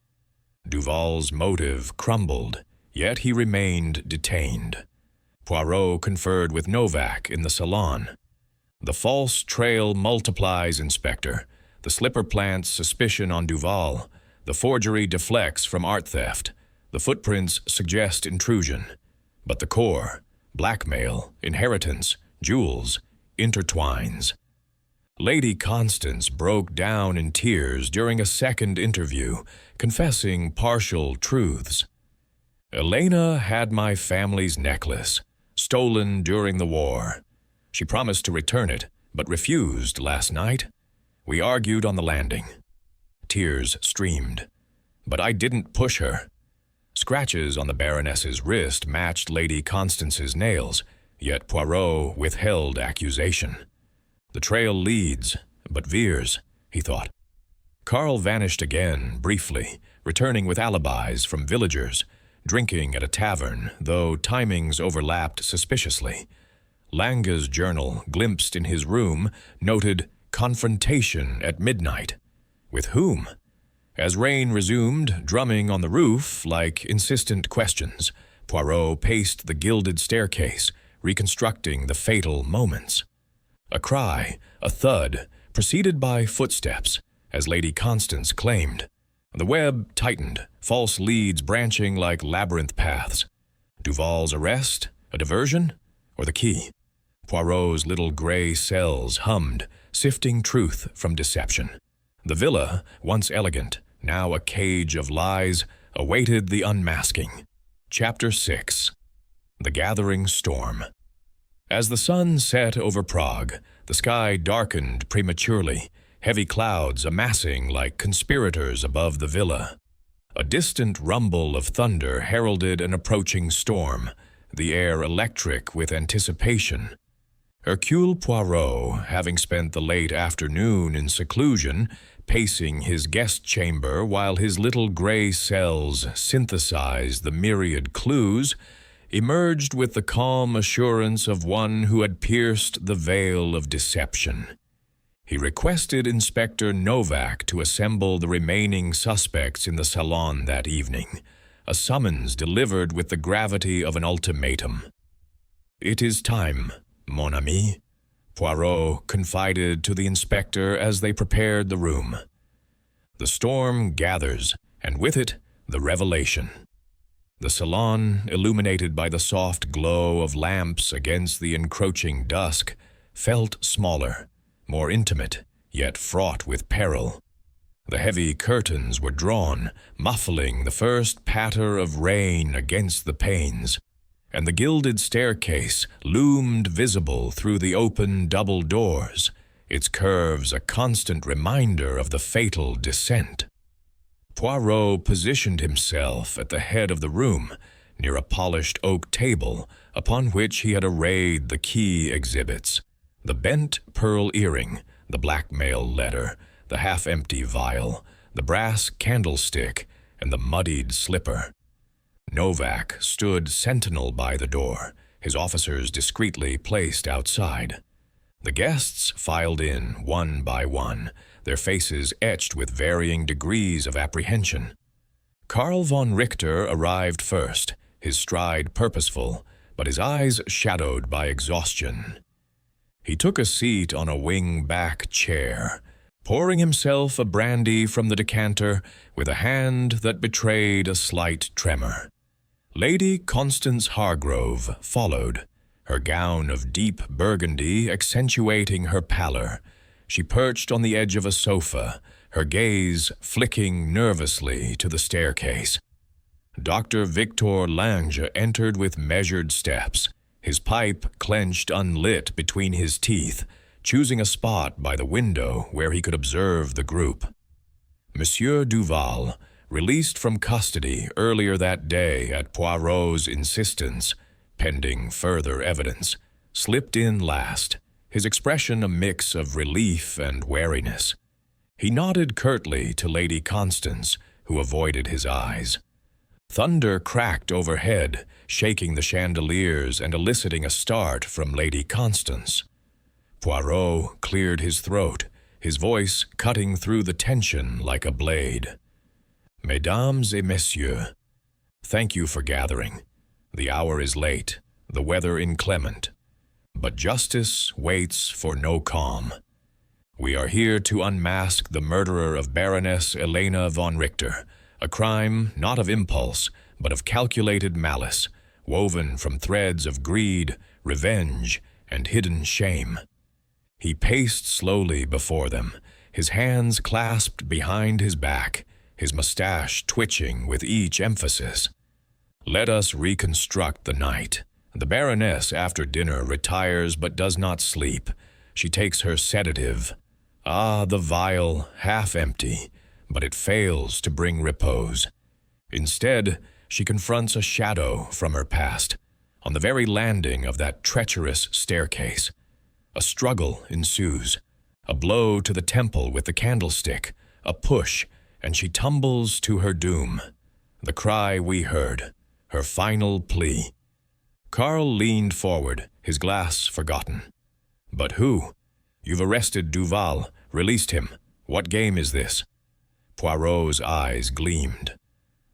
Duval's motive crumbled, yet he remained detained. Poirot conferred with Novak in the salon. The false trail multiplies, Inspector. The slipper plants suspicion on Duval. The forgery deflects from art theft. The footprints suggest intrusion. But the core, blackmail, inheritance, jewels, intertwines. Lady Constance broke down in tears during a second interview, confessing partial truths. Elena had my family's necklace, stolen during the war. She promised to return it, but refused last night. We argued on the landing. Tears streamed, but I didn't push her. Scratches on the Baroness's wrist matched Lady Constance's nails, yet Poirot withheld accusation. The trail leads, but veers, he thought. Karl vanished again, briefly, returning with alibis from villagers, drinking at a tavern, though timings overlapped suspiciously. Lange's journal, glimpsed in his room, noted confrontation at midnight. With whom? As rain resumed, drumming on the roof like insistent questions, Poirot paced the gilded staircase, reconstructing the fatal moments. A cry, a thud, preceded by footsteps, as Lady Constance claimed. The web tightened, false leads branching like labyrinth paths. Duval's arrest, a diversion, or the key? Poirot's little gray cells hummed, sifting truth from deception. The villa, once elegant, now a cage of lies, awaited the unmasking. Chapter 6. The Gathering Storm. As the sun set over Prague, the sky darkened prematurely, heavy clouds amassing like conspirators above the villa. A distant rumble of thunder heralded an approaching storm, the air electric with anticipation. Hercule Poirot, having spent the late afternoon in seclusion, pacing his guest chamber while his little gray cells synthesized the myriad clues, emerged with the calm assurance of one who had pierced the veil of deception. He requested Inspector Novak to assemble the remaining suspects in the salon that evening, a summons delivered with the gravity of an ultimatum. "It is time, mon ami," Poirot confided to the inspector as they prepared the room. The storm gathers, and with it, the revelation. The salon, illuminated by the soft glow of lamps against the encroaching dusk, felt smaller, more intimate, yet fraught with peril. The heavy curtains were drawn, muffling the first patter of rain against the panes, and the gilded staircase loomed visible through the open double doors, its curves a constant reminder of the fatal descent. Poirot positioned himself at the head of the room, near a polished oak table upon which he had arrayed the key exhibits: the bent pearl earring, the blackmail letter, the half-empty vial, the brass candlestick, and the muddied slipper. Novak stood sentinel by the door, his officers discreetly placed outside. The guests filed in one by one, their faces etched with varying degrees of apprehension. Karl von Richter arrived first, his stride purposeful, but his eyes shadowed by exhaustion. He took a seat on a wing-back chair, pouring himself a brandy from the decanter with a hand that betrayed a slight tremor. Lady Constance Hargrove followed, her gown of deep burgundy accentuating her pallor. She perched on the edge of a sofa, her gaze flicking nervously to the staircase. Dr. Victor Lange entered with measured steps, his pipe clenched unlit between his teeth, choosing a spot by the window where he could observe the group. Monsieur Duval, released from custody earlier that day at Poirot's insistence, pending further evidence, slipped in last, his expression a mix of relief and wariness. He nodded curtly to Lady Constance, who avoided his eyes. Thunder cracked overhead, shaking the chandeliers and eliciting a start from Lady Constance. Poirot cleared his throat, his voice cutting through the tension like a blade. Mesdames et messieurs, thank you for gathering. The hour is late, the weather inclement, but justice waits for no calm. We are here to unmask the murderer of Baroness Elena von Richter, a crime not of impulse, but of calculated malice, woven from threads of greed, revenge, and hidden shame. He paced slowly before them, his hands clasped behind his back, his mustache twitching with each emphasis. Let us reconstruct the night. The Baroness after dinner retires but does not sleep. She takes her sedative. Ah, the vial, half empty, but it fails to bring repose. Instead, she confronts a shadow from her past, on the very landing of that treacherous staircase. A struggle ensues, a blow to the temple with the candlestick, a push, and she tumbles to her doom. The cry we heard, her final plea. Karl leaned forward, his glass forgotten. But who? You've arrested Duval, released him. What game is this? Poirot's eyes gleamed.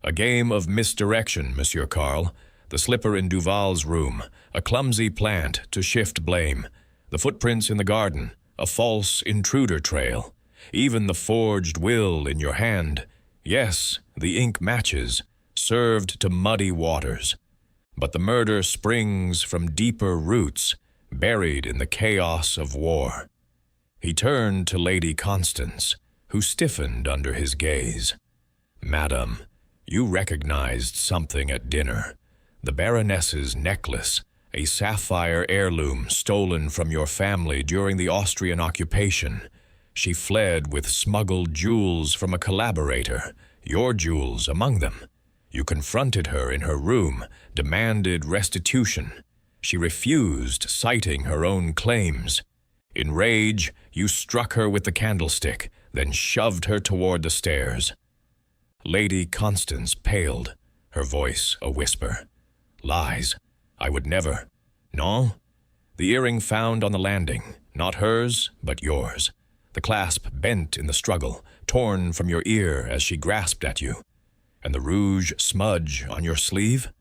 A game of misdirection, Monsieur Karl. The slipper in Duval's room, a clumsy plant to shift blame. The footprints in the garden, a false intruder trail. Even the forged will in your hand. Yes, the ink matches, served to muddy waters. But the murder springs from deeper roots, buried in the chaos of war. He turned to Lady Constance, who stiffened under his gaze. Madam, you recognized something at dinner. The Baroness's necklace, a sapphire heirloom stolen from your family during the Austrian occupation. She fled with smuggled jewels from a collaborator, your jewels among them. You confronted her in her room, demanded restitution. She refused, citing her own claims. In rage, you struck her with the candlestick, then shoved her toward the stairs. Lady Constance paled, her voice a whisper. Lies. I would never. No? The earring found on the landing, not hers, but yours. The clasp bent in the struggle, torn from your ear as she grasped at you. And the rouge smudge on your sleeve?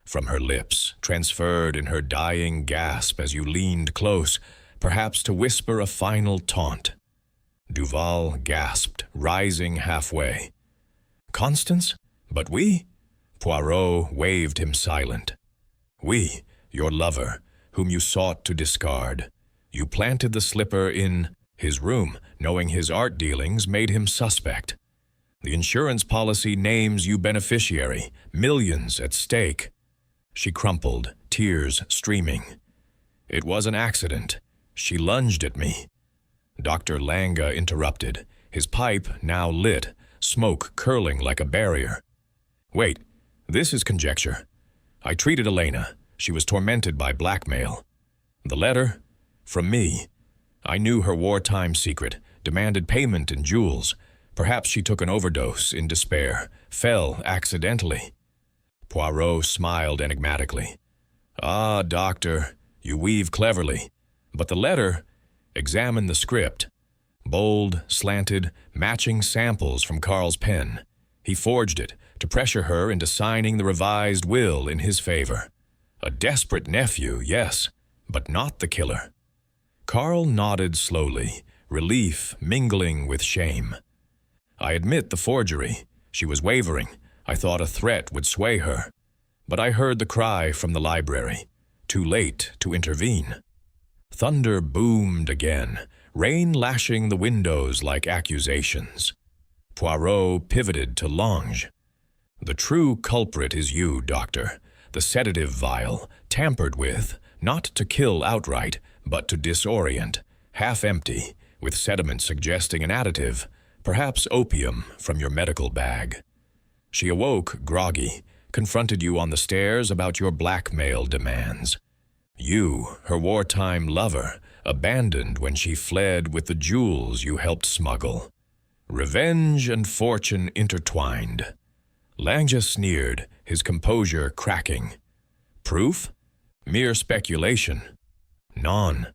From her lips, transferred in her dying gasp as you leaned close, perhaps to whisper a final taunt. Duval gasped, rising halfway. Constance? But we? Poirot waved him silent. We, your lover, whom you sought to discard. You planted the slipper in his room, knowing his art dealings made him suspect. The insurance policy names you beneficiary, millions at stake. She crumpled, tears streaming. It was an accident. She lunged at me. Dr. Lange interrupted, his pipe now lit, smoke curling like a barrier. Wait, this is conjecture. I treated Elena. She was tormented by blackmail. The letter? From me. I knew her wartime secret, demanded payment in jewels. Perhaps she took an overdose in despair, fell accidentally. Poirot smiled enigmatically. Ah, doctor, you weave cleverly. But the letter, examine the script. Bold, slanted, matching samples from Karl's pen. He forged it to pressure her into signing the revised will in his favor. A desperate nephew, yes, but not the killer. Karl nodded slowly, relief mingling with shame. I admit the forgery. She was wavering. I thought a threat would sway her. But I heard the cry from the library. Too late to intervene. Thunder boomed again, rain lashing the windows like accusations. Poirot pivoted to Lange. The true culprit is you, doctor. The sedative vial, tampered with, not to kill outright, but to disorient, half empty, with sediment suggesting an additive, perhaps opium from your medical bag. She awoke, groggy, confronted you on the stairs about your blackmail demands. You, her wartime lover, abandoned when she fled with the jewels you helped smuggle. Revenge and fortune intertwined. Lange sneered, his composure cracking. Proof? Mere speculation. None.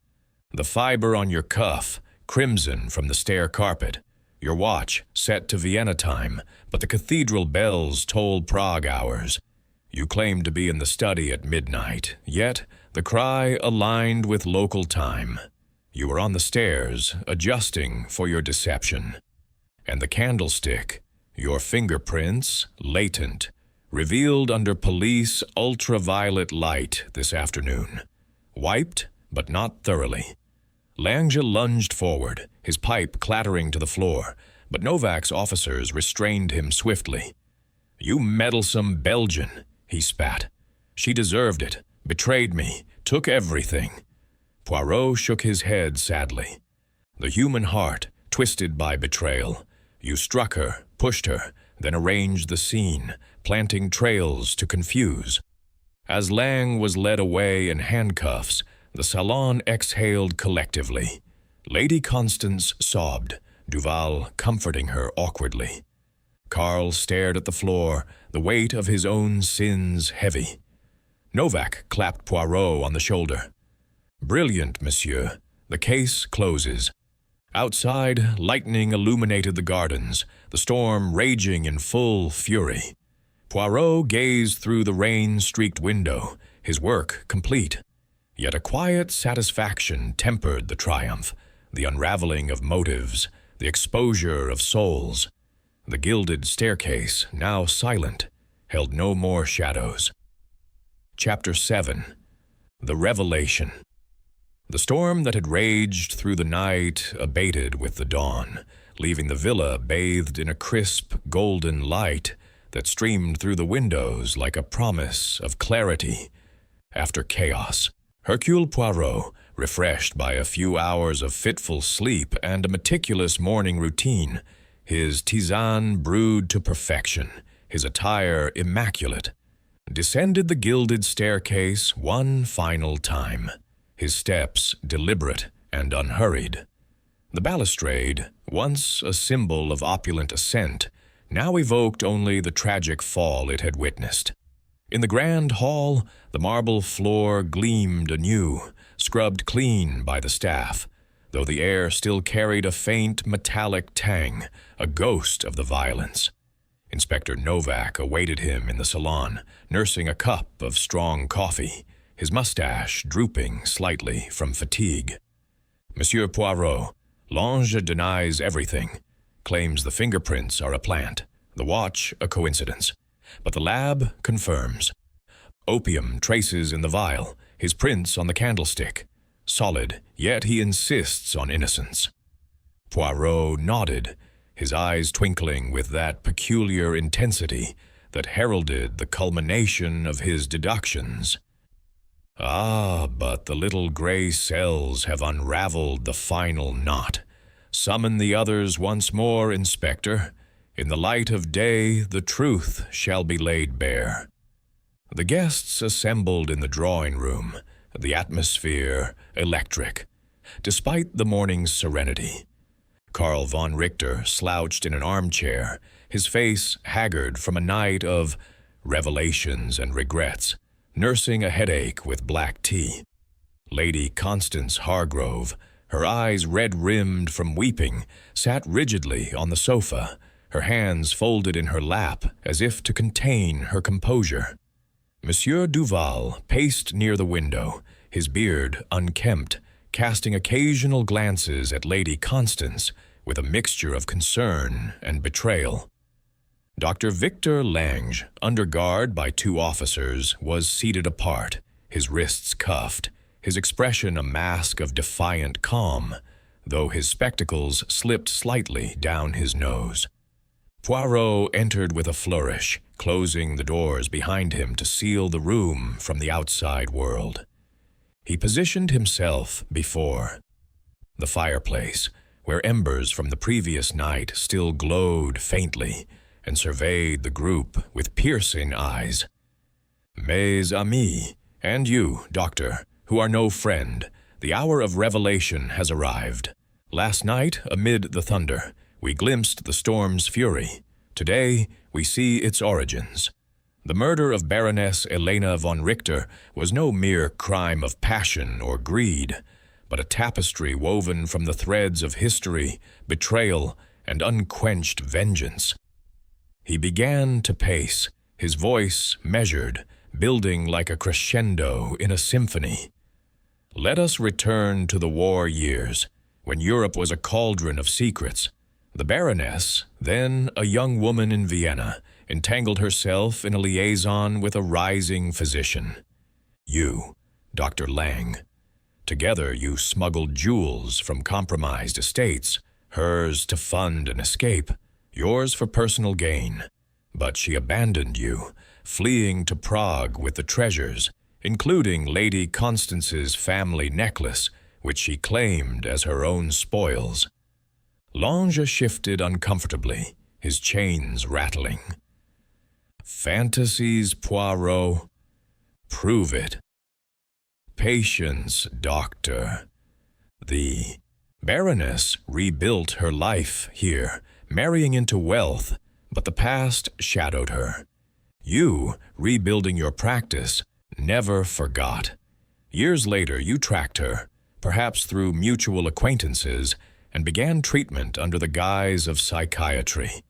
The fiber on your cuff, crimson from the stair carpet. Your watch, set to Vienna time, but the cathedral bells tolled Prague hours. You claimed to be in the study at midnight, yet the cry aligned with local time. You were on the stairs, adjusting for your deception. And the candlestick, your fingerprints, latent, revealed under police ultraviolet light this afternoon. Wiped, but not thoroughly. Lange lunged forward, his pipe clattering to the floor, but Novak's officers restrained him swiftly. You meddlesome Belgian, he spat. She deserved it, betrayed me, took everything. Poirot shook his head sadly. The human heart, twisted by betrayal. You struck her, pushed her, then arranged the scene, planting trails to confuse. As Lang was led away in handcuffs, the salon exhaled collectively. Lady Constance sobbed, Duval comforting her awkwardly. Karl stared at the floor, the weight of his own sins heavy. Novak clapped Poirot on the shoulder. Brilliant, monsieur. The case closes. Outside, lightning illuminated the gardens, the storm raging in full fury. Poirot gazed through the rain-streaked window, his work complete. Yet a quiet satisfaction tempered the triumph, the unraveling of motives, the exposure of souls. The gilded staircase, now silent, held no more shadows. Chapter 7. The Revelation. The storm that had raged through the night abated with the dawn, leaving the villa bathed in a crisp, golden light that streamed through the windows like a promise of clarity after chaos. Hercule Poirot, refreshed by a few hours of fitful sleep and a meticulous morning routine, his tisane brewed to perfection, his attire immaculate, descended the gilded staircase one final time, his steps deliberate and unhurried. The balustrade, once a symbol of opulent ascent, now evoked only the tragic fall it had witnessed. In the grand hall, the marble floor gleamed anew, scrubbed clean by the staff, though the air still carried a faint metallic tang, a ghost of the violence. Inspector Novak awaited him in the salon, nursing a cup of strong coffee, his mustache drooping slightly from fatigue. Monsieur Poirot, Lange denies everything, claims the fingerprints are a plant, the watch a coincidence, but the lab confirms. Opium traces in the vial, his prints on the candlestick. Solid, yet he insists on innocence. Poirot nodded, his eyes twinkling with that peculiar intensity that heralded the culmination of his deductions. Ah, but the little gray cells have unraveled the final knot. Summon the others once more, Inspector. In the light of day, the truth shall be laid bare. The guests assembled in the drawing room, the atmosphere electric, despite the morning's serenity. Karl von Richter slouched in an armchair, his face haggard from a night of revelations and regrets, nursing a headache with black tea. Lady Constance Hargrove, her eyes red-rimmed from weeping, sat rigidly on the sofa, her hands folded in her lap as if to contain her composure. Monsieur Duval paced near the window, his beard unkempt, casting occasional glances at Lady Constance with a mixture of concern and betrayal. Dr. Victor Lange, under guard by 2 officers, was seated apart, his wrists cuffed, his expression a mask of defiant calm, though his spectacles slipped slightly down his nose. Poirot entered with a flourish, closing the doors behind him to seal the room from the outside world. He positioned himself before the fireplace, where embers from the previous night still glowed faintly, and surveyed the group with piercing eyes. "Mes amis, and you, Doctor, who are no friend, the hour of revelation has arrived. Last night, amid the thunder, we glimpsed the storm's fury. Today, we see its origins. The murder of Baroness Elena von Richter was no mere crime of passion or greed, but a tapestry woven from the threads of history, betrayal, and unquenched vengeance." He began to pace, his voice measured, building like a crescendo in a symphony. "Let us return to the war years, when Europe was a cauldron of secrets. The Baroness, then a young woman in Vienna, entangled herself in a liaison with a rising physician. You, Dr. Lang. Together you smuggled jewels from compromised estates, hers to fund an escape, yours for personal gain. But she abandoned you, fleeing to Prague with the treasures, including Lady Constance's family necklace, which she claimed as her own spoils." Lange shifted uncomfortably, his chains rattling. "Fantasies, Poirot? Prove it." "Patience, Doctor. The Baroness rebuilt her life here, marrying into wealth, but the past shadowed her. You, rebuilding your practice, never forgot. Years later, you tracked her, perhaps through mutual acquaintances, and began treatment under the guise of psychiatry.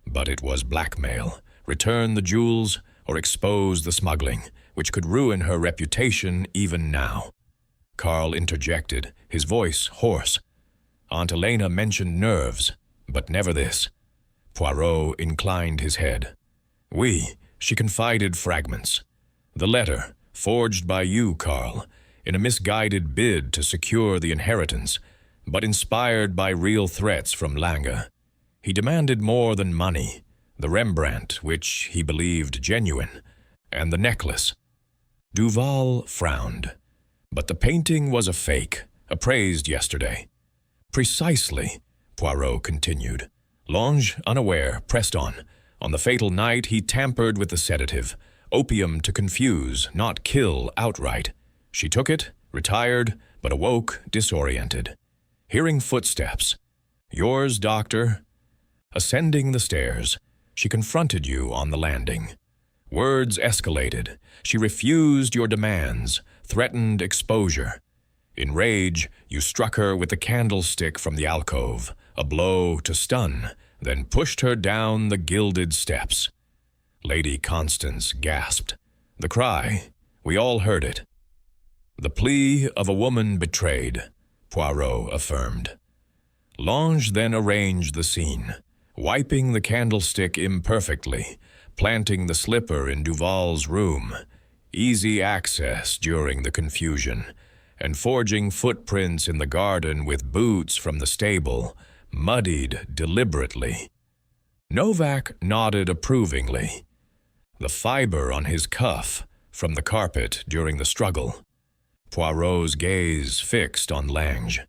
But it was blackmail. Return the jewels or expose the smuggling, which could ruin her reputation even now." Karl interjected, his voice hoarse. "Aunt Elena mentioned nerves, but never this." Poirot inclined his head. She confided fragments. The letter, forged by you, Karl, in a misguided bid to secure the inheritance, but inspired by real threats from Lange. He demanded more than money, the Rembrandt, which he believed genuine, and the necklace. Duval frowned. "But the painting was a fake, appraised yesterday." "Precisely," Poirot continued. Lange, unaware, pressed on. On the fatal night, he tampered with the sedative, opium to confuse, not kill outright. She took it, retired, but awoke disoriented. Hearing footsteps. "Yours, Doctor?" Ascending the stairs, she confronted you on the landing. Words escalated. She refused your demands, threatened exposure. In rage, you struck her with the candlestick from the alcove, a blow to stun, then pushed her down the gilded steps. Lady Constance gasped. The cry, we all heard it. "The plea of a woman betrayed," Poirot affirmed. Lange then arranged the scene, wiping the candlestick imperfectly, planting the slipper in Duval's room, easy access during the confusion, and forging footprints in the garden with boots from the stable, muddied deliberately. Novak nodded approvingly. The fiber on his cuff from the carpet during the struggle. Poirot's gaze fixed on Lange.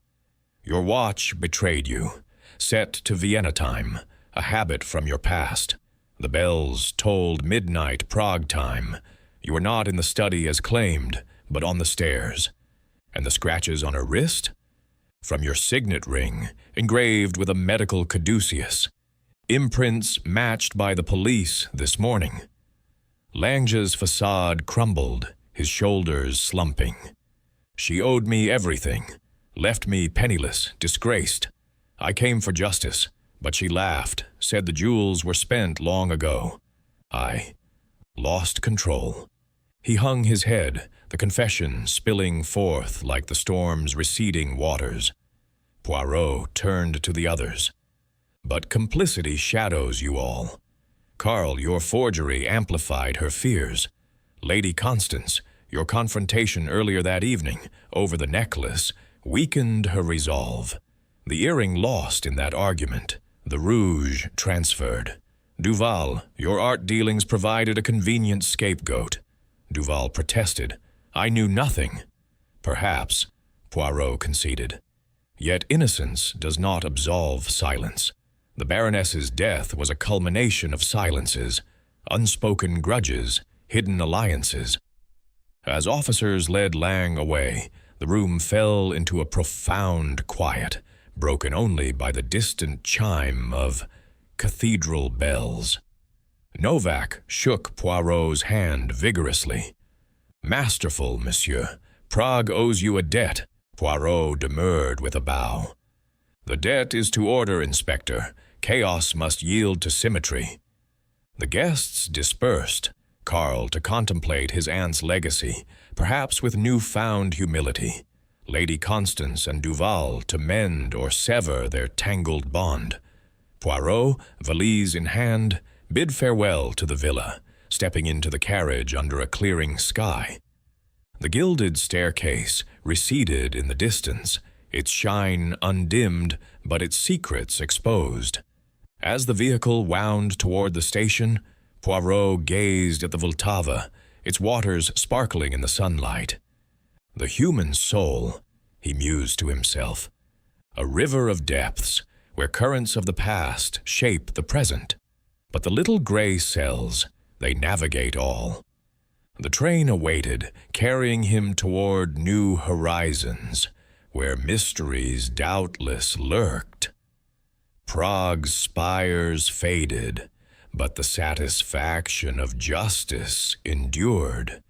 Your watch betrayed you, set to Vienna time, a habit from your past. The bells tolled midnight Prague time. You were not in the study as claimed, but on the stairs. And the scratches on her wrist? From your signet ring, engraved with a medical caduceus. Imprints matched by the police this morning. Lange's facade crumbled, his shoulders slumping. She owed me everything, left me penniless, disgraced. I came for justice, but she laughed, said the jewels were spent long ago. I lost control. He hung his head, the confession spilling forth like the storm's receding waters. Poirot turned to the others. But complicity shadows you all. Karl, your forgery amplified her fears. Lady Constance, your confrontation earlier that evening, over the necklace, weakened her resolve. The earring lost in that argument. The rouge transferred. Duval, your art dealings provided a convenient scapegoat. Duval protested. I knew nothing. Perhaps, Poirot conceded. Yet innocence does not absolve silence. The Baroness's death was a culmination of silences, unspoken grudges, hidden alliances. As officers led Lange away, the room fell into a profound quiet, broken only by the distant chime of cathedral bells. Novak shook Poirot's hand vigorously. Masterful, monsieur. Prague owes you a debt. Poirot demurred with a bow. The debt is to order, Inspector. Chaos must yield to symmetry. The guests dispersed, Karl to contemplate his aunt's legacy, perhaps with newfound humility. Lady Constance and Duval to mend or sever their tangled bond. Poirot, valise in hand, bid farewell to the villa, stepping into the carriage under a clearing sky. The gilded staircase receded in the distance, its shine undimmed, but its secrets exposed. As the vehicle wound toward the station, Poirot gazed at the Vltava, its waters sparkling in the sunlight. The human soul, he mused to himself, a river of depths where currents of the past shape the present. But the little gray cells, they navigate all. The train awaited, carrying him toward new horizons, where mysteries doubtless lurked. Prague's spires faded, but the satisfaction of justice endured.